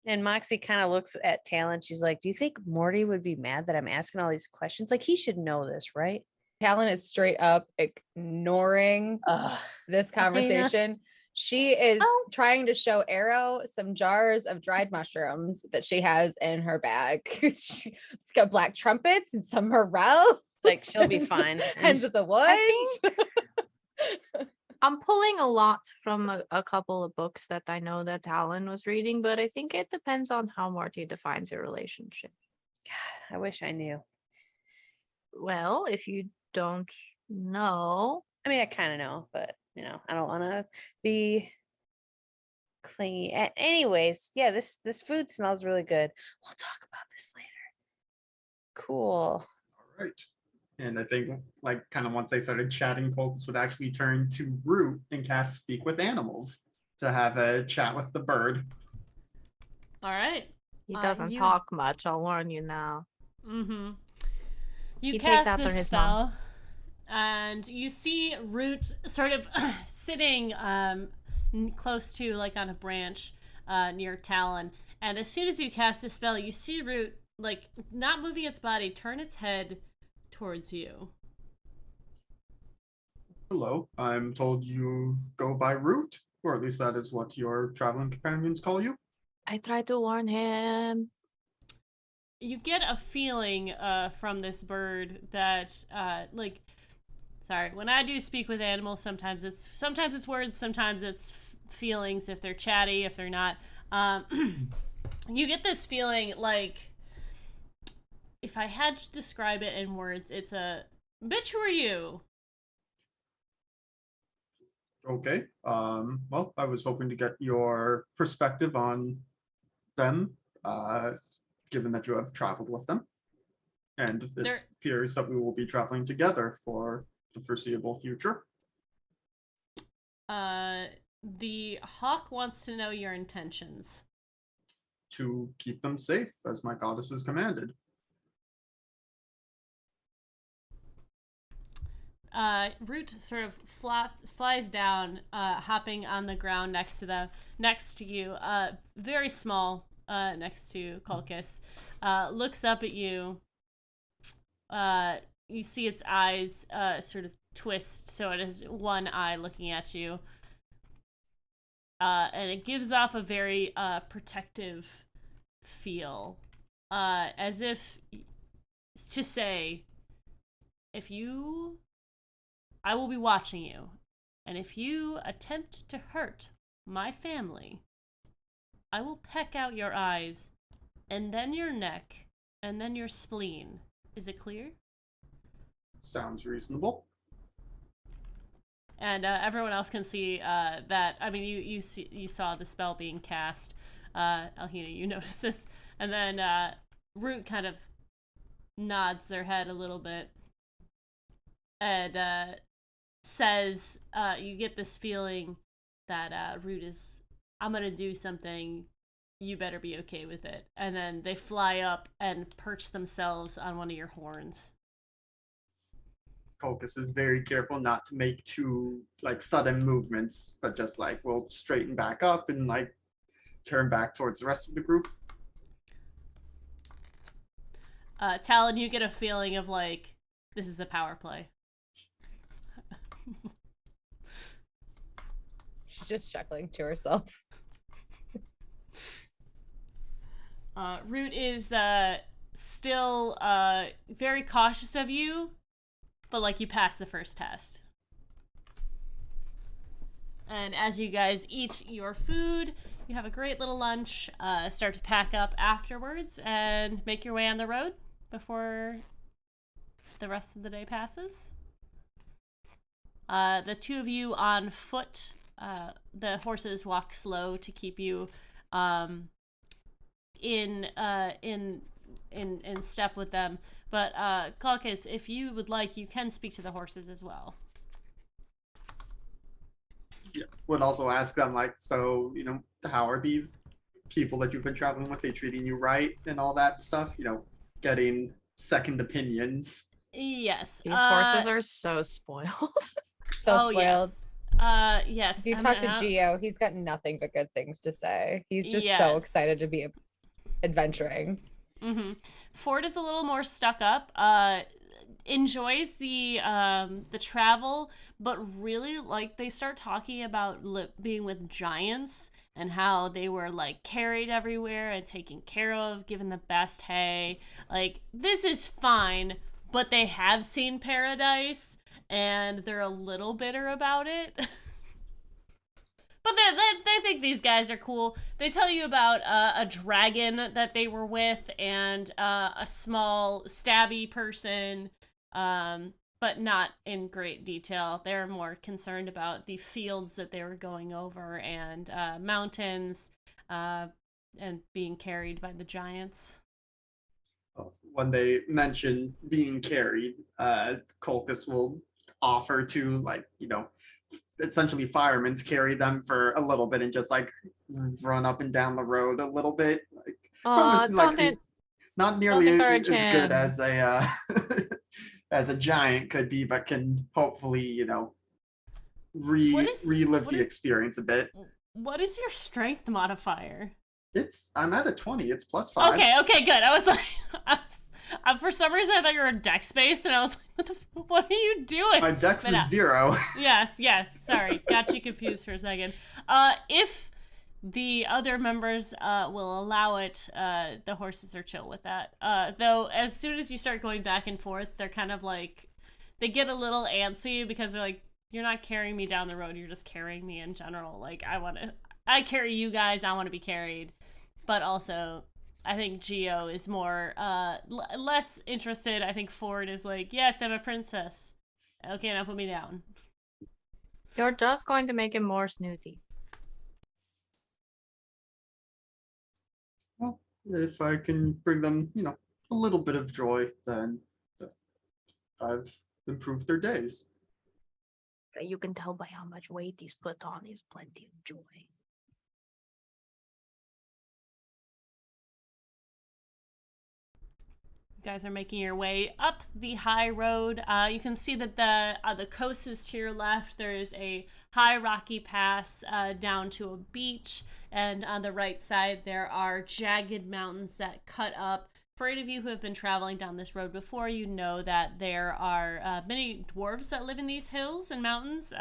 And Moxie kind of looks at Talon. She's like, do you think Morty would be mad that I'm asking all these questions? Like, he should know this, right? Talon is straight up ignoring Ugh. this conversation. She is Oh. trying to show Arrow some jars of dried mushrooms that she has in her bag. She's got black trumpets and some morels. Like, she'll be fine. Hands of the woods. I'm pulling a lot from a couple of books that I know that Talon was reading, but I think it depends on how Morty defines your relationship. I wish I knew. Well, if you don't know, I mean, I kind of know, but I don't want to be clingy. Anyways, yeah, this food smells really good. We'll talk about this later. Cool. All right. And I think, like, kind of once they started chatting, Colgus would actually turn to Root and cast Speak with Animals to have a chat with the bird. All right. he doesn't you- talk much. I'll warn you now. Mm-hmm. You He takes cast after this his spell, mom. and you see Root sort of sitting close to, like, on a branch near Talon. And as soon as you cast this spell, you see Root, like, not moving its body, turn its head towards you. Hello, I'm told you go by Root, or at least that is what your traveling companions call you. I tried to warn him. You get a feeling from this bird that like, sorry, when I do speak with animals, sometimes it's words, sometimes it's feelings, if they're chatty, if they're not. You get this feeling like, if I had to describe it in words, it's a bitch, who are you? Okay. Well, I was hoping to get your perspective on them, given that you have traveled with them. And it They're appears that we will be traveling together for the foreseeable future. the hawk wants to know your intentions. To keep them safe, as my goddesses commanded. Root sort of flies down, hopping on the ground next to you, very small, next to Kulkus, looks up at you. You see its eyes sort of twist, so it has one eye looking at you. And it gives off a very protective feel, as if to say, I will be watching you, and if you attempt to hurt my family, I will peck out your eyes, and then your neck, and then your spleen. Is it clear? Sounds reasonable. And everyone else can see that. I mean, you saw the spell being cast. Alhina, you notice this, and then Root kind of nods their head a little bit, and says, you get this feeling that Root is, I'm gonna do something, you better be okay with it. And then they fly up and perch themselves on one of your horns. Colgus is very careful not to make too sudden movements, but just will straighten back up and turn back towards the rest of the group. Talon, you get a feeling of this is a power play. She's just chuckling to herself. Root is still very cautious of you, but you passed the first test. And as you guys eat your food, you have a great little lunch, start to pack up afterwards, and make your way on the road before the rest of the day passes. The two of you on foot, the horses walk slow to keep you in step with them. But Kalkis, if you would like, you can speak to the horses as well. Yeah, would also ask them so how are these people that you've been traveling with? They treating you right and all that stuff? Getting second opinions. Yes. These horses are so spoiled. So spoiled. Yes. Yes. If you talk to Geo, he's got nothing but good things to say. He's just so Yes. excited to be adventuring. Mm-hmm. Ford is a little more stuck up. Enjoys the travel, but really they start talking about being with giants and how they were carried everywhere and taken care of, given the best hay. This is fine, but they have seen paradise and they're a little bitter about it. But they think these guys are cool. They tell you about a dragon that they were with and a small stabby person, but not in great detail. They're more concerned about the fields that they were going over and mountains and being carried by the giants. When they mention being carried, Colchis will offer to, like, essentially firemen's carry them for a little bit and just like run up and down the road a little bit. Like, Aw, not nearly encourage as good him. as a as a giant could be, but can hopefully, relive the experience a bit. What is your strength modifier? I'm at a 20. It's +5. Okay, good. I was like, for some reason I thought you were a dex based, and I was like, what are you doing? My dex is 0. Yes. Sorry, got you confused for a second. If the other members will allow it, the horses are chill with that. Though, as soon as you start going back and forth, they're kind of like, they get a little antsy because they're like, you're not carrying me down the road, you're just carrying me in general. Like, I carry you guys, I want to be carried. But also, I think Geo is more, less interested. I think Ford is like, yes, I'm a princess. Okay, now put me down. You're just going to make him more snooty. Well, if I can bring them, a little bit of joy, then I've improved their days. You can tell by how much weight he's put on. He's plenty of joy. You guys are making your way up the high road. You can see that the coast is to your left. There is a high rocky pass down to a beach, and on the right side there are jagged mountains that cut up. For any of you who have been traveling down this road before, you know that there are many dwarves that live in these hills and mountains.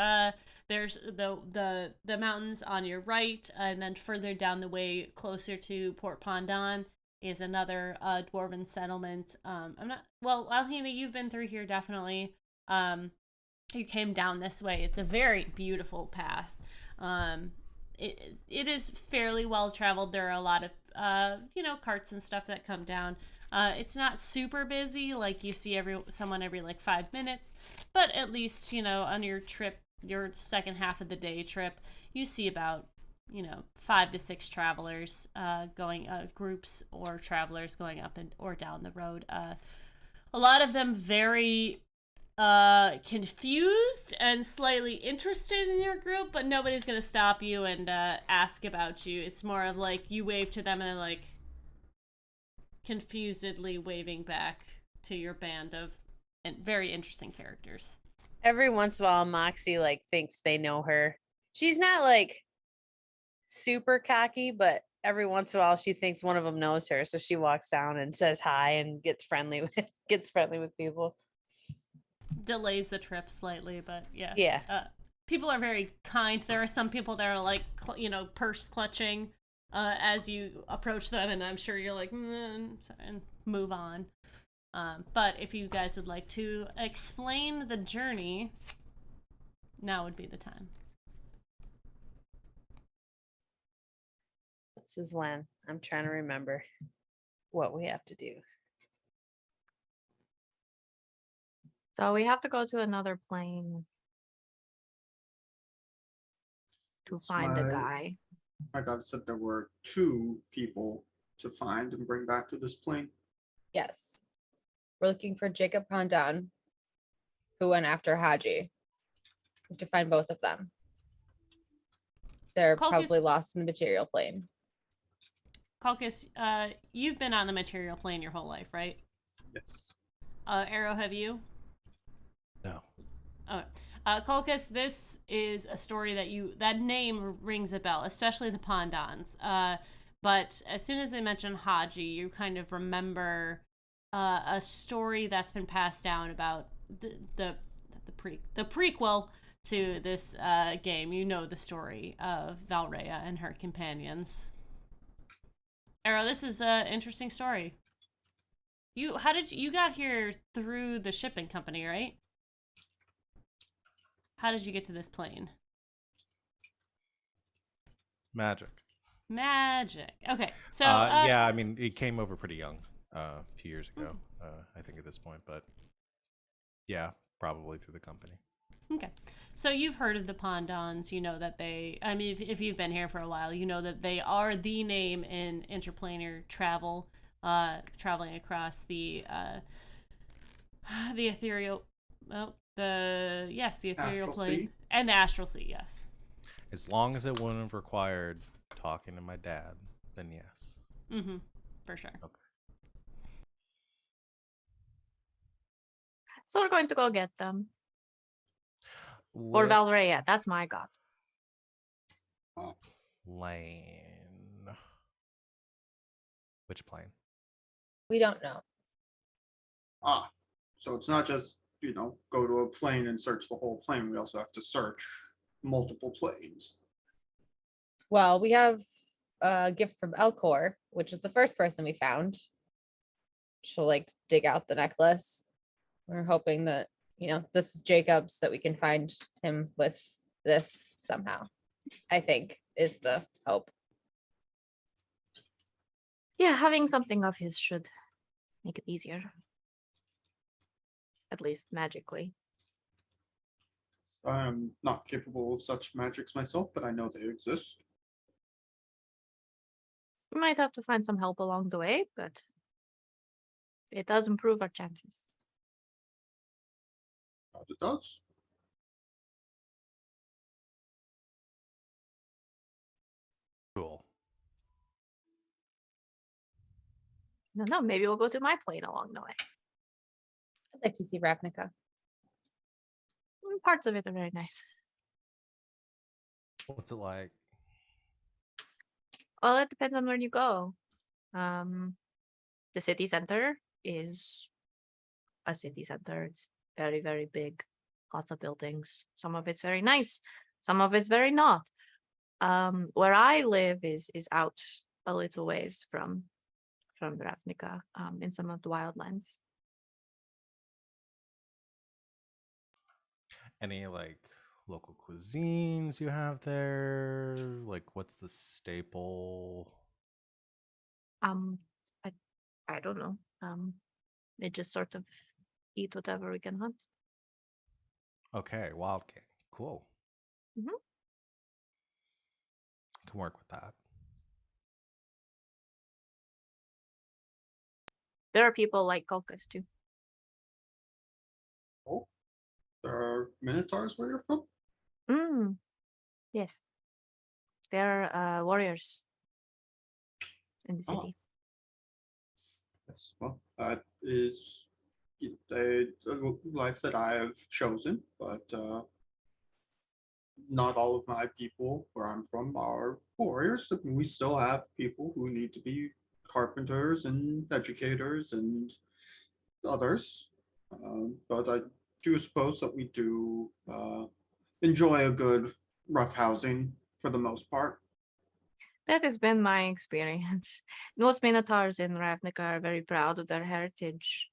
There's the mountains on your right, and then further down the way, closer to Port Pondon, is another dwarven settlement. Alhina, you've been through here definitely. You came down this way. It's a very beautiful path. It is fairly well traveled. There are a lot of carts and stuff that come down. It's not super busy, like you see someone every like 5 minutes, but at least on your trip, your second half of the day trip, you see about 5 to 6 travelers going, groups or travelers going up or down the road. A lot of them very confused and slightly interested in your group, but nobody's gonna stop you and ask about you. It's more of like you wave to them and they're like confusedly waving back to your band of very interesting characters. Every once in a while, Moxie like thinks they know her. She's not like super cocky, but every once in a while she thinks one of them knows her, so she walks down and says hi and gets friendly with people. Delays the trip slightly, but yes. Yeah. People are very kind. There are some people that are like, purse clutching as you approach them, and I'm sure you're like, and move on. But if you guys would like to explain the journey, now would be the time. This is when I'm trying to remember what we have to do. So we have to go to another plane to find a guy. My God said there were 2 people to find and bring back to this plane. Yes. We're looking for Jacob Pondon, who went after Haji. We have to find both of them. They're probably lost in the material plane. Calcus, you've been on the material plane your whole life, right? Yes. Arrow, have you? No. Okay. Calcus, this is a story that name rings a bell, especially the Pondons. But as soon as they mention Haji, you kind of remember a story that's been passed down about the prequel to this game. You know the story of Valrea and her companions. Arrow, this is an interesting story. You got here through the shipping company, right? How did you get to this plane? Magic. Magic. Okay. So Yeah, I mean, it came over pretty young a few years ago, I think at this point, but yeah, probably through the company. Okay. So you've heard of the Pondons. You know that I mean, if you've been here for a while, you know that they are the name in interplanar travel, traveling across the ethereal, well, the ethereal Astral plane sea? and the astral sea. Yes. As long as it wouldn't have required talking to my dad, then yes. Mm-hmm. For sure. Okay. So we're going to go get them. Or With Valreya, that's my god. plane. Which plane? We don't know. Ah, so it's not just, go to a plane and search the whole plane. We also have to search multiple planes. Well, we have a gift from Elcor, which is the first person we found. She'll like dig out the necklace. We're hoping that, this is Jacob's, that we can find him with this somehow, I think is the hope. Yeah, having something of his should make it easier. At least magically. I am not capable of such magics myself, but I know they exist. We might have to find some help along the way, but it does improve our chances. It does. Cool. No, maybe we'll go to my plane along the way. I'd like to see Ravnica. Parts of it are very nice. What's it like? Well, it depends on where you go. The city center is a city center. It's very, very big. Lots of buildings. Some of it's very nice. Some of it's very not. Where I live is out a little ways from Ravnica, in some of the wildlands. Any like local cuisines you have there? Like, what's the staple? I don't know. They just sort of eat whatever we can hunt. Okay, wild game. Cool. Mhm. Can work with that. There are people like Kulkas too. Oh, there are minotaurs where you're from? Yes. They're warriors in the Oh. city. Yes, well, that is a life that I have chosen, but not all of my people where I'm from are warriors. We still have people who need to be carpenters and educators and others. But I do suppose that we do enjoy a good roughhousing for the most part. That has been my experience. Most Minotaurs in Ravnica are very proud of their heritage.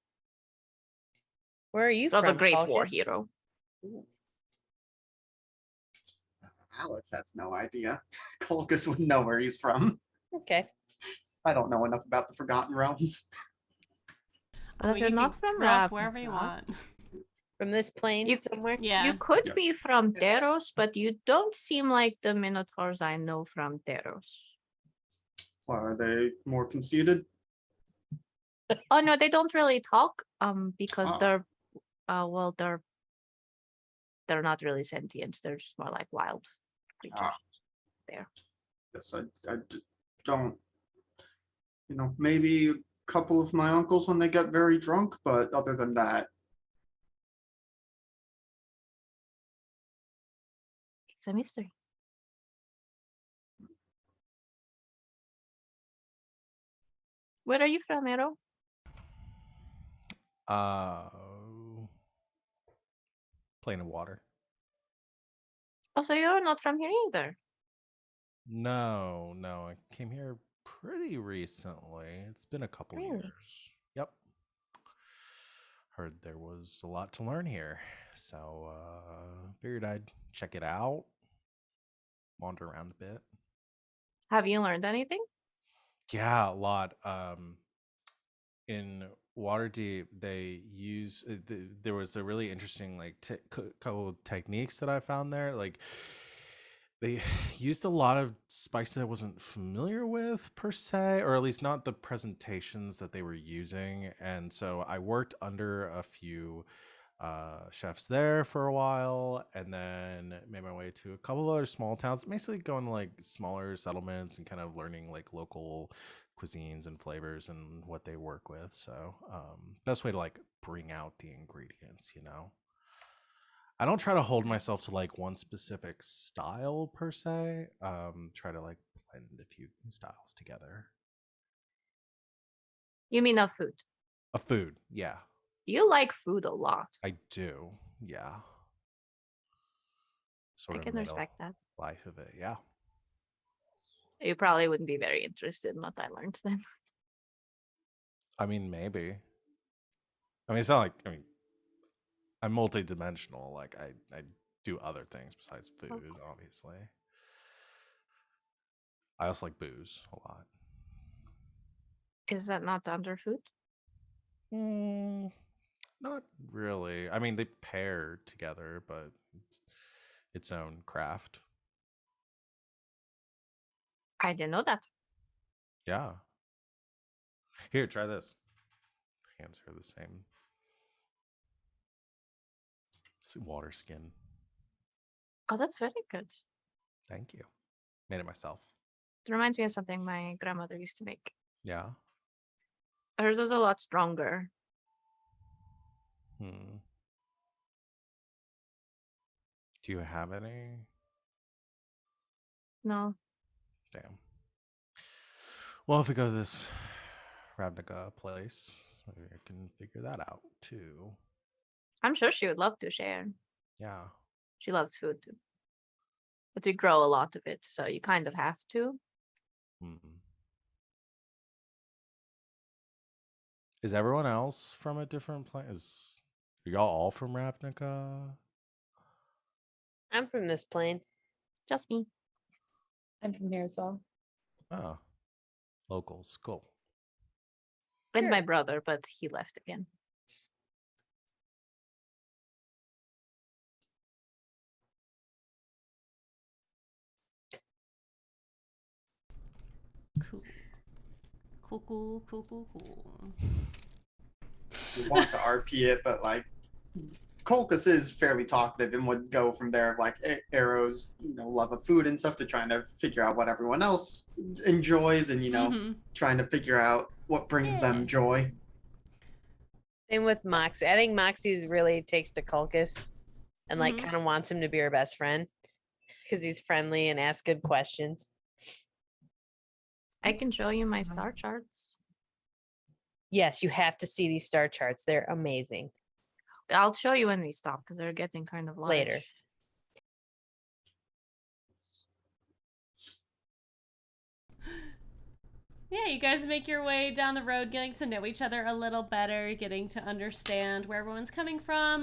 Where are you Of a from? great war Calkis? hero. Alex has no idea. Colgus would know where he's from. Okay. I don't know enough about the Forgotten Realms. Well, if mean, you're you not can from grow up wherever you Ravnica, want. From this plane You- somewhere? Yeah. you could Yeah. be from Deros, but you don't seem like the Minotaurs I know from Deros. Are they more conceited? Oh no, they don't really talk. Because Ah. they're, they're not really sentient. They're just more like wild creatures. Ah. There. Yes, don't. Maybe a couple of my uncles when they get very drunk, but other than that, It's a mystery. Where are you from, Ero? Plane of water. Oh, so you're not from here either. No, I came here pretty recently. It's been a couple Really? years. Yep. Heard there was a lot to learn here. So figured I'd check it out. Wander around a bit. Have you learned anything? Yeah, a lot. In Waterdeep, they use there was a really interesting like couple techniques that I found there. Like they used a lot of spices I wasn't familiar with per se, or at least not the presentations that they were using. And so I worked under a few chefs there for a while, and then made my way to a couple of other small towns, basically going to like smaller settlements and kind of learning like local cuisines and flavors and what they work with. So best way to like bring out the ingredients, you know. I don't try to hold myself to like one specific style per se. Try to like blend a few styles together. You mean of food? A food, yeah, You like food a lot. I do, yeah. I Sort of can made a respect that. life of it, yeah. You probably wouldn't be very interested in what I learned then. I mean, maybe. I mean, it's not like I'm multi-dimensional. Like I do other things besides food, course. obviously. I also like booze a lot. Is that not under food? Not really. I mean, they pair together, but it's its own craft. I didn't know that. Yeah. Here, try this. Hands are the same. Water skin. Oh, that's very good. Thank you. Made it myself. It reminds me of something my grandmother used to make. Yeah. Hers was a lot stronger. Hmm. Do you have any? No. Damn. Well, if we go to this Ravnica place, maybe I can figure that out too. I'm sure she would love to share. Yeah. She loves food too. But we grow a lot of it, so you kind of have to. Hmm. Is everyone else from a different place? Are y'all all from Ravnica? I'm from this plane. Just me. I'm from here as well. Oh, locals. Cool. And Sure. my brother, but he left again. Cool. Cool. You want to RP it, but like Colchis is fairly talkative and would go from there, like Arrow's, love of food and stuff, to trying to figure out what everyone else enjoys, and trying to figure out what brings Yeah. them joy. Same with Moxie. I think Moxie's really takes to Culcus and like Mhm. kind of wants him to be her best friend because he's friendly and asks good questions. I can show you my star charts. Yes, you have to see these star charts. They're amazing. I'll show you when we stop because they're getting kind of large. Later. Yeah, you guys make your way down the road, getting to know each other a little better, getting to understand where everyone's coming from.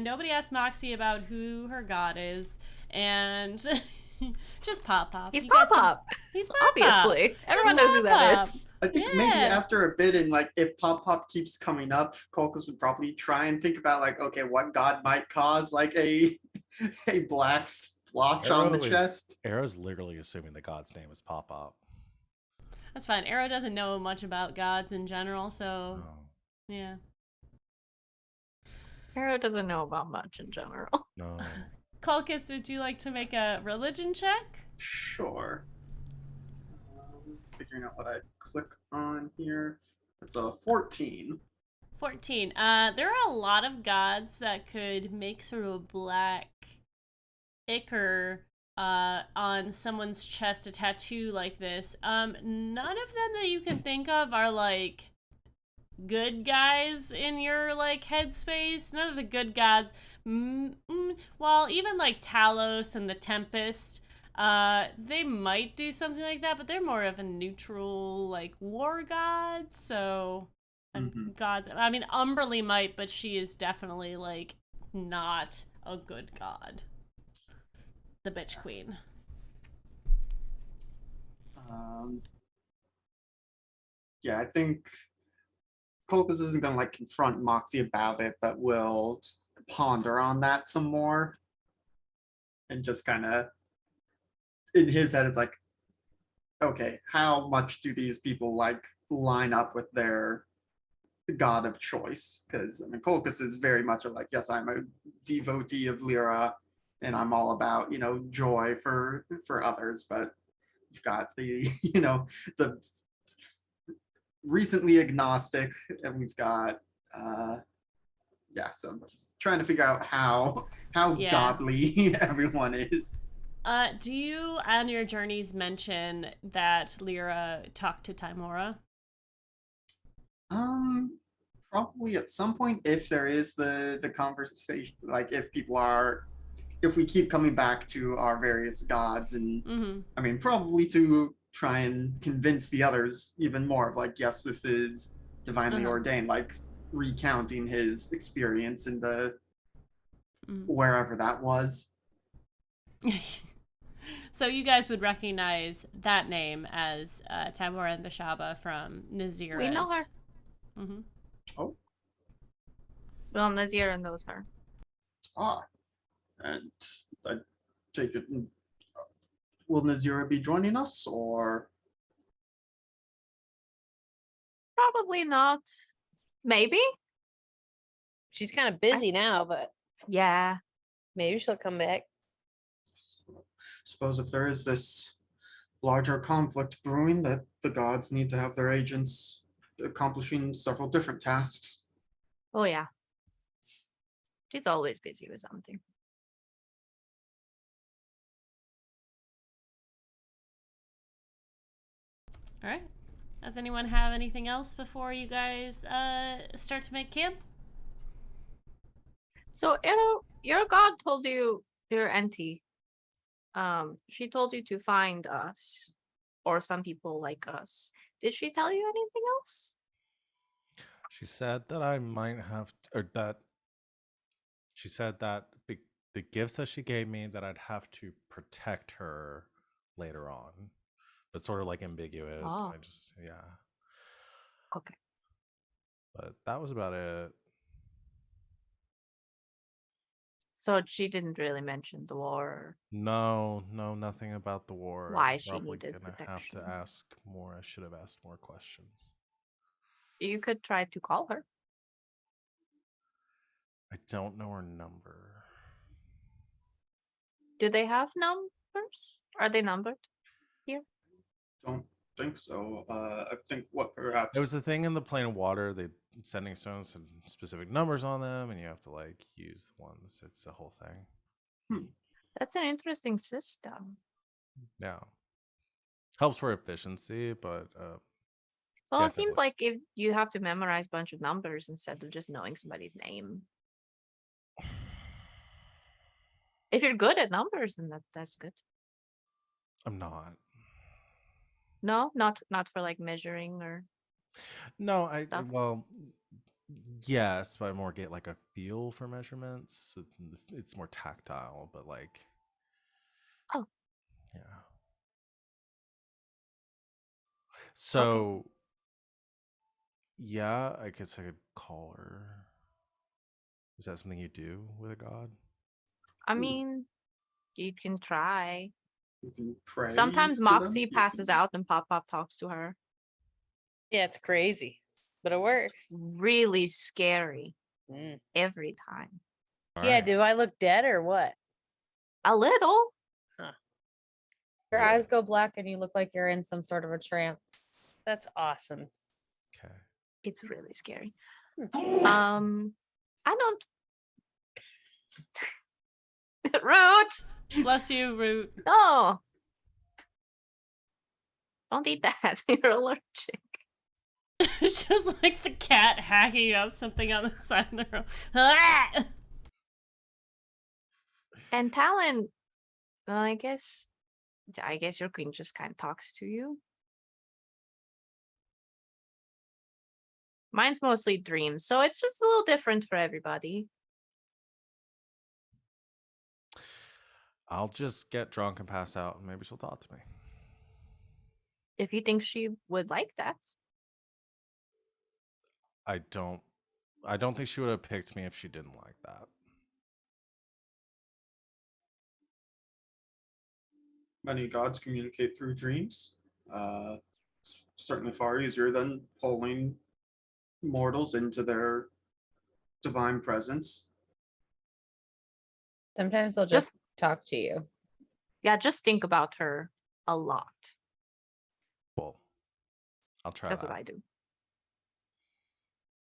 Nobody asked Moxie about who her god is, and just Pop. He's You guys can- Pop. He's Pop. Obviously. Everyone knows who that Pop. is. I think maybe Yeah. after a bit, and like if Pop keeps coming up, Colchis would probably try and think about like, okay, what god might cause like a a black splotch on the chest. Arrow's literally assuming the god's name is Pop. That's fine. Arrow doesn't know much about gods in general, so Oh, yeah. Arrow doesn't know about much in general. no. Culcus, would you like to make a religion check? Sure. Figuring out what I click on here. It's a 14. 14. There are a lot of gods that could make sort of a black ichor on someone's chest, a tattoo like this. None of them that you can think of are like good guys in your like headspace. None of the good gods. Well, even like Talos and the Tempest, they might do something like that, but they're more of a neutral like war god. So gods. I mean, Umberly might, but she is definitely like not a good god. The bitch queen. yeah, I think Colchis isn't gonna like confront Moxie about it, but will ponder on that some more and just kind of in his head, it's like, okay, how much do these people like line up with their god of choice? Because I mean, Colchis is very much like, yes, I'm a devotee of Lyra, and I'm all about joy for others, but you've got the the recently agnostic, and we've got yeah. So I'm just trying to figure out how Yeah. godly everyone is. Do you on your journeys mention that Lyra talked to Timora? Probably at some point, if there is the conversation, like if we keep coming back to our various gods, and Mm-hmm. I mean, probably to try and convince the others even more of like, yes, this is divinely ordained, like recounting his experience in the wherever that was. So you guys would recognize that name as Tamora and Bashaba from Nazira's. We know her. Mm-hmm. Oh, Well, Nazira knows her. and I take it. Will Nazira be joining us, or Probably not. Maybe. She's kind of busy now, but Yeah. maybe she'll come back. suppose if there is this larger conflict brewing, that the gods need to have their agents accomplishing several different tasks? Oh yeah. She's always busy with something. All right. Does anyone have anything else before you guys start to make camp? So your god told you, your auntie, she told you to find us or some people like us. Did she tell you anything else? She said that I might have, or that she said that the gifts that she gave me, that I'd have to protect her later on, but sort of like ambiguous. Oh. I just, yeah. Okay. But that was about it. So she didn't really mention the war. No, nothing about the war. Why I'm she probably needed gonna have to protection. ask more. I should have asked more questions. You could try to call her. I don't know her number. Do they have numbers? Are they numbered here? Don't think so. I think what perhaps There was a thing in the plane of water. They sending stones and specific numbers on them, and you have to like use the ones. It's the whole thing. That's an interesting system. Yeah, helps for efficiency, but Well, yeah, it seems like if you have to memorize a bunch of numbers instead of just knowing somebody's name. If you're good at numbers, then that's good. I'm not. No, not for like measuring or No, stuff. well, yes, but I more get like a feel for measurements. It's more tactile, but like, Oh. yeah. So, yeah, I guess I could call her. Is that something you do with a god? I mean, you can try. you can pray. Sometimes to them. Moxie passes out and Pop talks to her. Yeah, it's crazy, but it works. Really scary Mm. every time. All Yeah, right. do I look dead or what? A little. Your eyes go black and you look like you're in some sort of a trance. That's awesome. Okay. It's really scary. Hmm. I don't. Root. Bless you, Root. No. Don't eat that. You're allergic. It's just like the cat hacking up something on the side of the road. And Talon, well, I guess your queen just kind of talks to you. Mine's mostly dreams, so it's just a little different for everybody. I'll just get drunk and pass out, and maybe she'll talk to me. If you think she would like that. I don't think she would have picked me if she didn't like that. Many gods communicate through dreams. It's certainly far easier than pulling mortals into their divine presence. Sometimes they'll Just just talk to you. yeah, just think about her a lot. Well, I'll try That's that. what I do.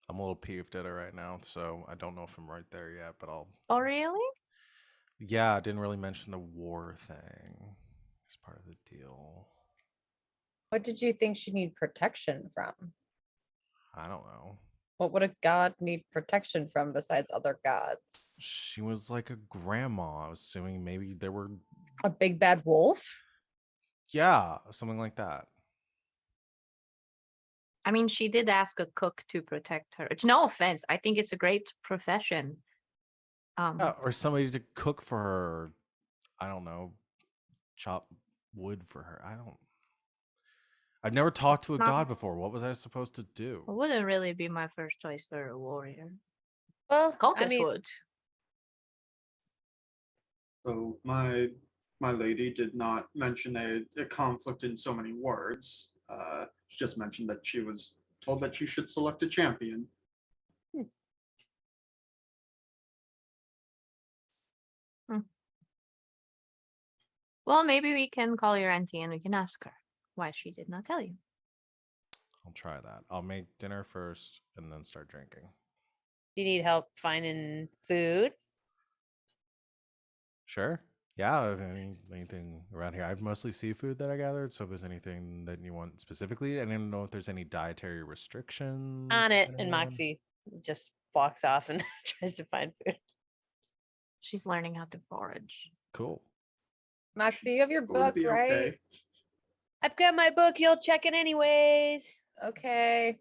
I'm a little peeved at it right now, so I don't know if I'm right there yet, but I'll. Oh, really? Yeah, I didn't really mention the war thing as part of the deal. What did you think she'd need protection from? I don't know. What would a god need protection from besides other gods? She was like a grandma. I was assuming maybe there were. A big bad wolf? Yeah, something like that. I mean, she did ask a cook to protect her. No offense. I think it's a great profession. Yeah, or somebody to cook for her. I don't know. Chop wood for her. I've never talked It's to a not- god before. What was I supposed to do? It wouldn't really be my first choice for a warrior. Well, Cultist I mean, would. So my lady did not mention a conflict in so many words. She just mentioned that she was told that she should select a champion. Well, maybe we can call your auntie and we can ask her why she did not tell you. I'll try that. I'll make dinner first and then start drinking. Do you need help finding food? Sure. Yeah, if anything around here. I have mostly seafood that I gathered, so if there's anything that you want specifically, I don't know if there's any dietary restrictions. On it, going and on. Moxie just walks off and tries to find food. She's learning how to forage. Cool. Moxie, you have your Going to book, be right? okay. I've got my book. You'll check it anyways. Okay.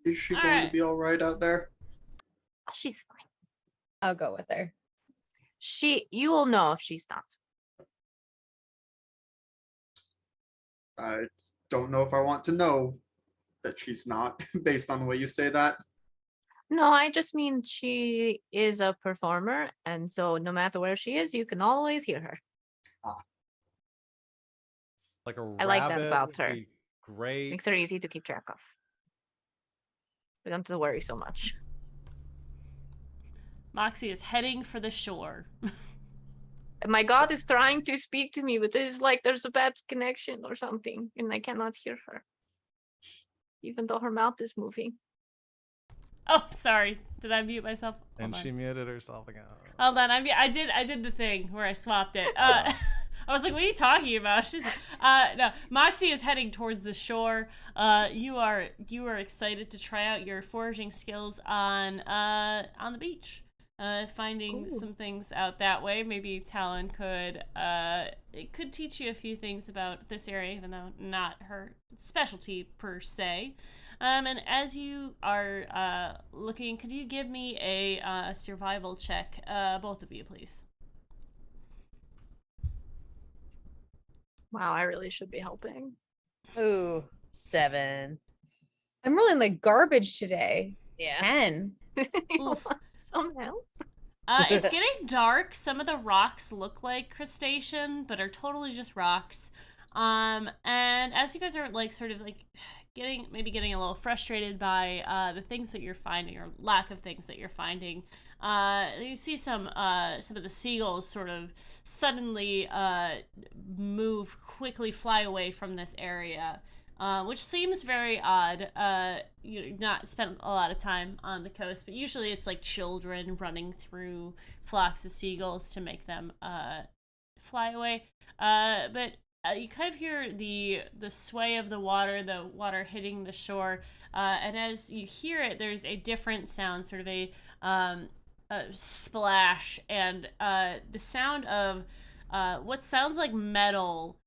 Is she All going to right. be all right out there? Oh, she's fine. I'll go with her. You will know if she's not. I don't know if I want to know that she's not, based on the way you say that. No, I just mean she is a performer, and so no matter where she is, you can always hear her. Like a I like that rabbit about would her. be great. Makes her easy to keep track of. We don't have to worry so much. Moxie is heading for the shore. And my god is trying to speak to me, but it's like there's a bad connection or something, and I cannot hear her. Even though her mouth is moving. Oh, sorry. Did I mute myself? And Hold she on. muted herself again. Hold on. I did the thing where I swapped it. I was like, what are you talking about? She's no. Moxie is heading towards the shore. You are excited to try out your foraging skills on the beach. Finding Ooh. some things out that way. Maybe Talon could it could teach you a few things about this area, even though not her specialty per se. And as you are looking, could you give me a survival check, both of you, please? Wow, I really should be helping. Ooh, 7. I'm rolling like garbage today. Yeah. 10. You Oof. want some help? It's getting dark. Some of the rocks look like crustacean, but are totally just rocks. And as you guys are like sort of like getting a little frustrated by the things that you're finding or lack of things that you're finding, you see some of the seagulls sort of suddenly move quickly, fly away from this area. Which seems very odd. You've not spent a lot of time on the coast, but usually it's like children running through flocks of seagulls to make them fly away. But you kind of hear the sway of the water hitting the shore, and as you hear it, there's a different sound, sort of a splash, and the sound of what sounds like metal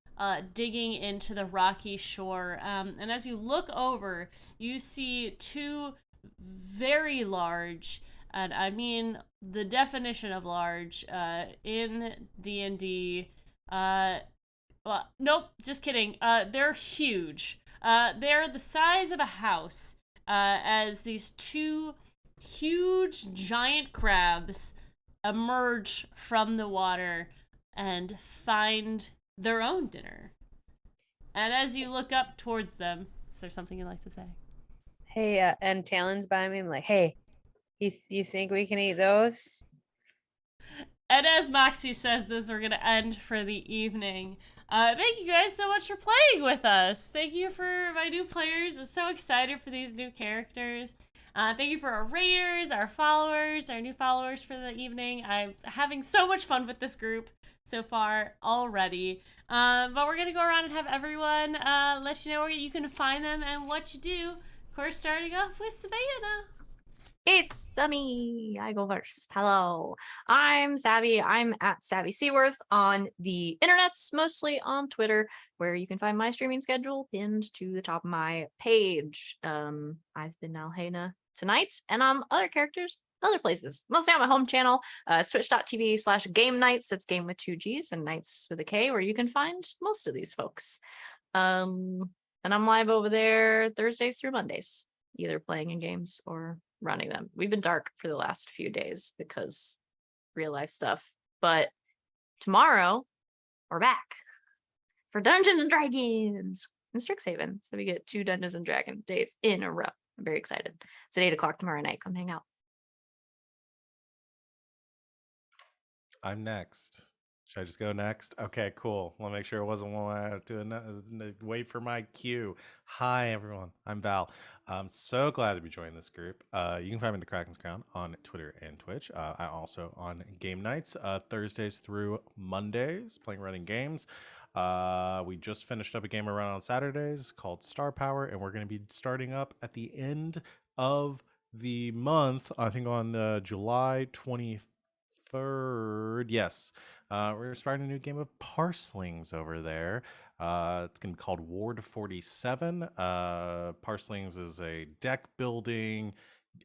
digging into the rocky shore. And as you look over, you see two very large, and I mean the definition of large in D&D. Well, nope, just kidding. They're huge. They're the size of a house, as these two huge giant crabs emerge from the water and find their own dinner. And as you look up towards them, is there something you'd like to say? Hey, and Talon's by me. I'm like, hey, you think we can eat those? And as Moxie says this, we're going to end for the evening. Thank you guys so much for playing with us. Thank you for my new players. I'm so excited for these new characters. Thank you for our raiders, our followers, our new followers for the evening. I'm having so much fun with this group so far already. But we're going to go around and have everyone let you know where you can find them and what you do. Of course, starting off with Savannah. It's me. I go first. Hello. I'm Savvy. I'm at Savvy Seaworth on the internets, mostly on Twitter, where you can find my streaming schedule pinned to the top of my page. I've been Alhena tonight, and other characters, other places. Mostly on my home channel. It's twitch.tv/game nights. It's game with 2 G's and nights with a K, where you can find most of these folks. And I'm live over there Thursdays through Mondays, either playing in games or running them. We've been dark for the last few days because real life stuff. But tomorrow we're back for Dungeons and Dragons in Strixhaven. So we get 2 Dungeons and Dragons days in a row. I'm very excited. It's at 8 o'clock tomorrow night. Come hang out. I'm next. Should I just go next? Okay, cool. Want to make sure it wasn't one I had to wait for my cue. Hi, everyone. I'm Val. I'm so glad to be joining this group. You can find me in the Kraken's Crown on Twitter and Twitch. I also on game nights, Thursdays through Mondays, playing running games. We just finished up a game around on Saturdays called Star Power, and we're going to be starting up at the end of the month, I think on July 23rd. Yes. We're starting a new game of Parslings over there. It's going to be called Ward 47. Parslings is a deck building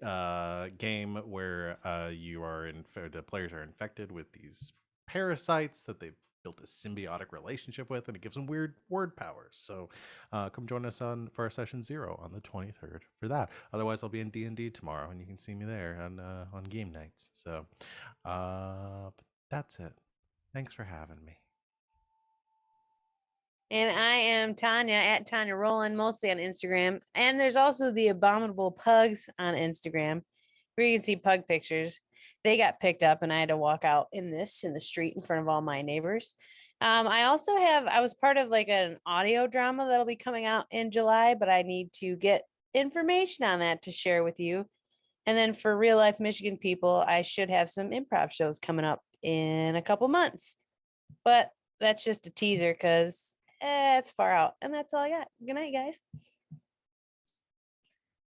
game where the players are infected with these parasites that they've built a symbiotic relationship with, and it gives them weird word powers. So come join us for our session 0 on the 23rd for that. Otherwise, I'll be in D&D tomorrow, and you can see me there on game nights. So but that's it. Thanks for having me. And I am Tanya at Tanya Roland, mostly on Instagram. And there's also the Abominable Pugs on Instagram, where you can see pug pictures. They got picked up, and I had to walk out in the street in front of all my neighbors. I was part of like an audio drama that'll be coming out in July, but I need to get information on that to share with you. And then for real life Michigan people, I should have some improv shows coming up in a couple months. But that's just a teaser because it's far out. And that's all I got. Good night, guys.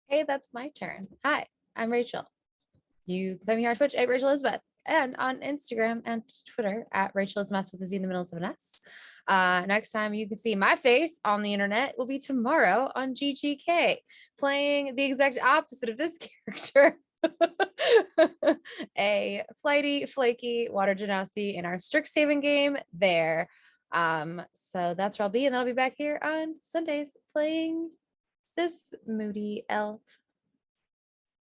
Hey, that's my turn. Hi, I'm Rachel. You can find me here on Twitch at Rachel Elizabeth and on Instagram and Twitter at Rachel Elizabeth with a Z in the middle of an S. Next time you can see my face on the internet will be tomorrow on GGK, playing the exact opposite of this character. A flighty, flaky water genasi in our Strixhaven game there. So that's where I'll be, and then I'll be back here on Sundays playing this moody elf.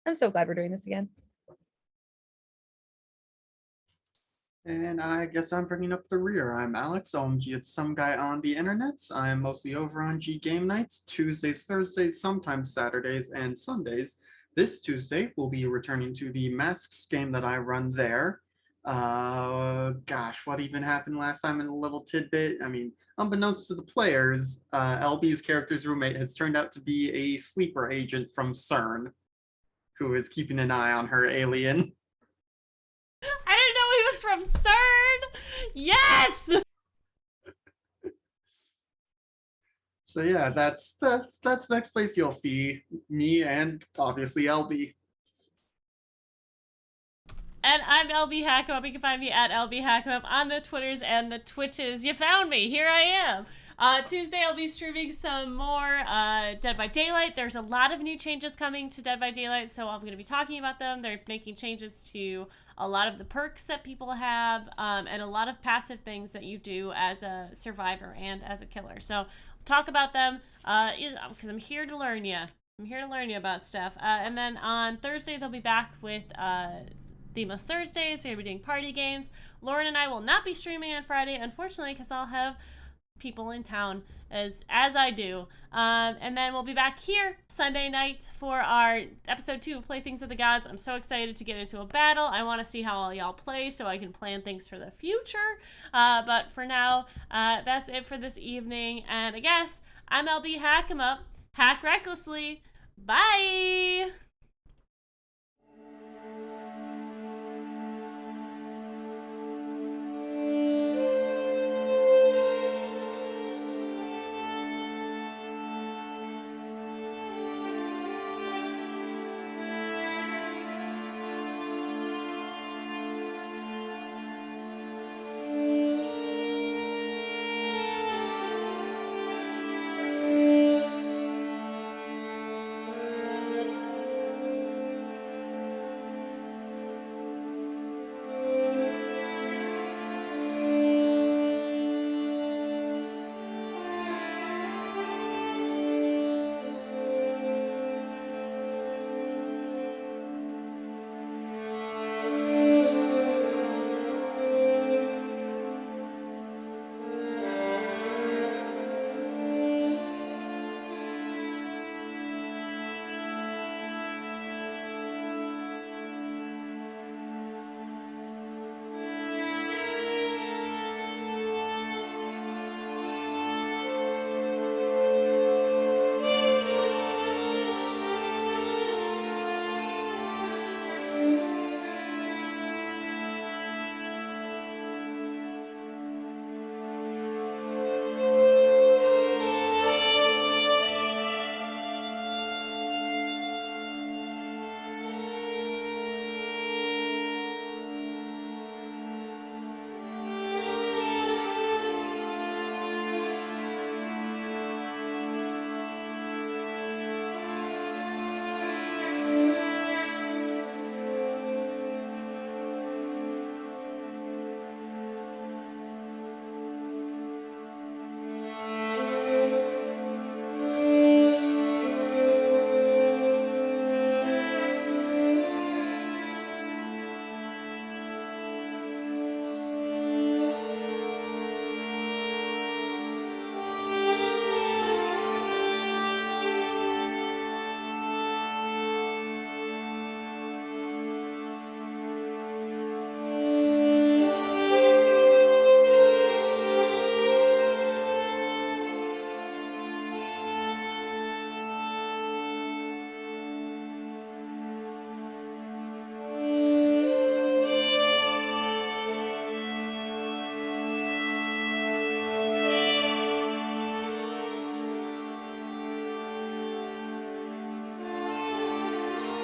I'm so glad we're doing this again. And I guess I'm bringing up the rear. I'm Alex, OMG, it's some guy on the internets. I'm mostly over on G Game Nights, Tuesdays, Thursdays, sometimes Saturdays, and Sundays. This Tuesday, we'll be returning to the Masks game that I run there. Gosh, what even happened last time in a little tidbit? I mean, unbeknownst to the players, LB's character's roommate has turned out to be a sleeper agent from CERN, who is keeping an eye on her alien. I didn't know he was from CERN. Yes. So yeah, that's the next place you'll see me and obviously LB. And I'm LB Hackup. You can find me at LB Hackup on the Twitters and the Twitches. You found me. Here I am. Tuesday, I'll be streaming some more Dead by Daylight. There's a lot of new changes coming to Dead by Daylight, so I'm going to be talking about them. They're making changes to a lot of the perks that people have, and a lot of passive things that you do as a survivor and as a killer. So talk about them because I'm here to learn you. I'm here to learn you about stuff. And then on Thursday, they'll be back with Themos Thursdays. They'll be doing party games. Lauren and I will not be streaming on Friday, unfortunately, because I'll have people in town as I do. And then we'll be back here Sunday night for our episode 2 of Playthings of the Gods. I'm so excited to get into a battle. I want to see how all y'all play so I can plan things for the future. But for now, that's it for this evening. And I guess I'm LB Hack 'em Up. Hack recklessly. Bye!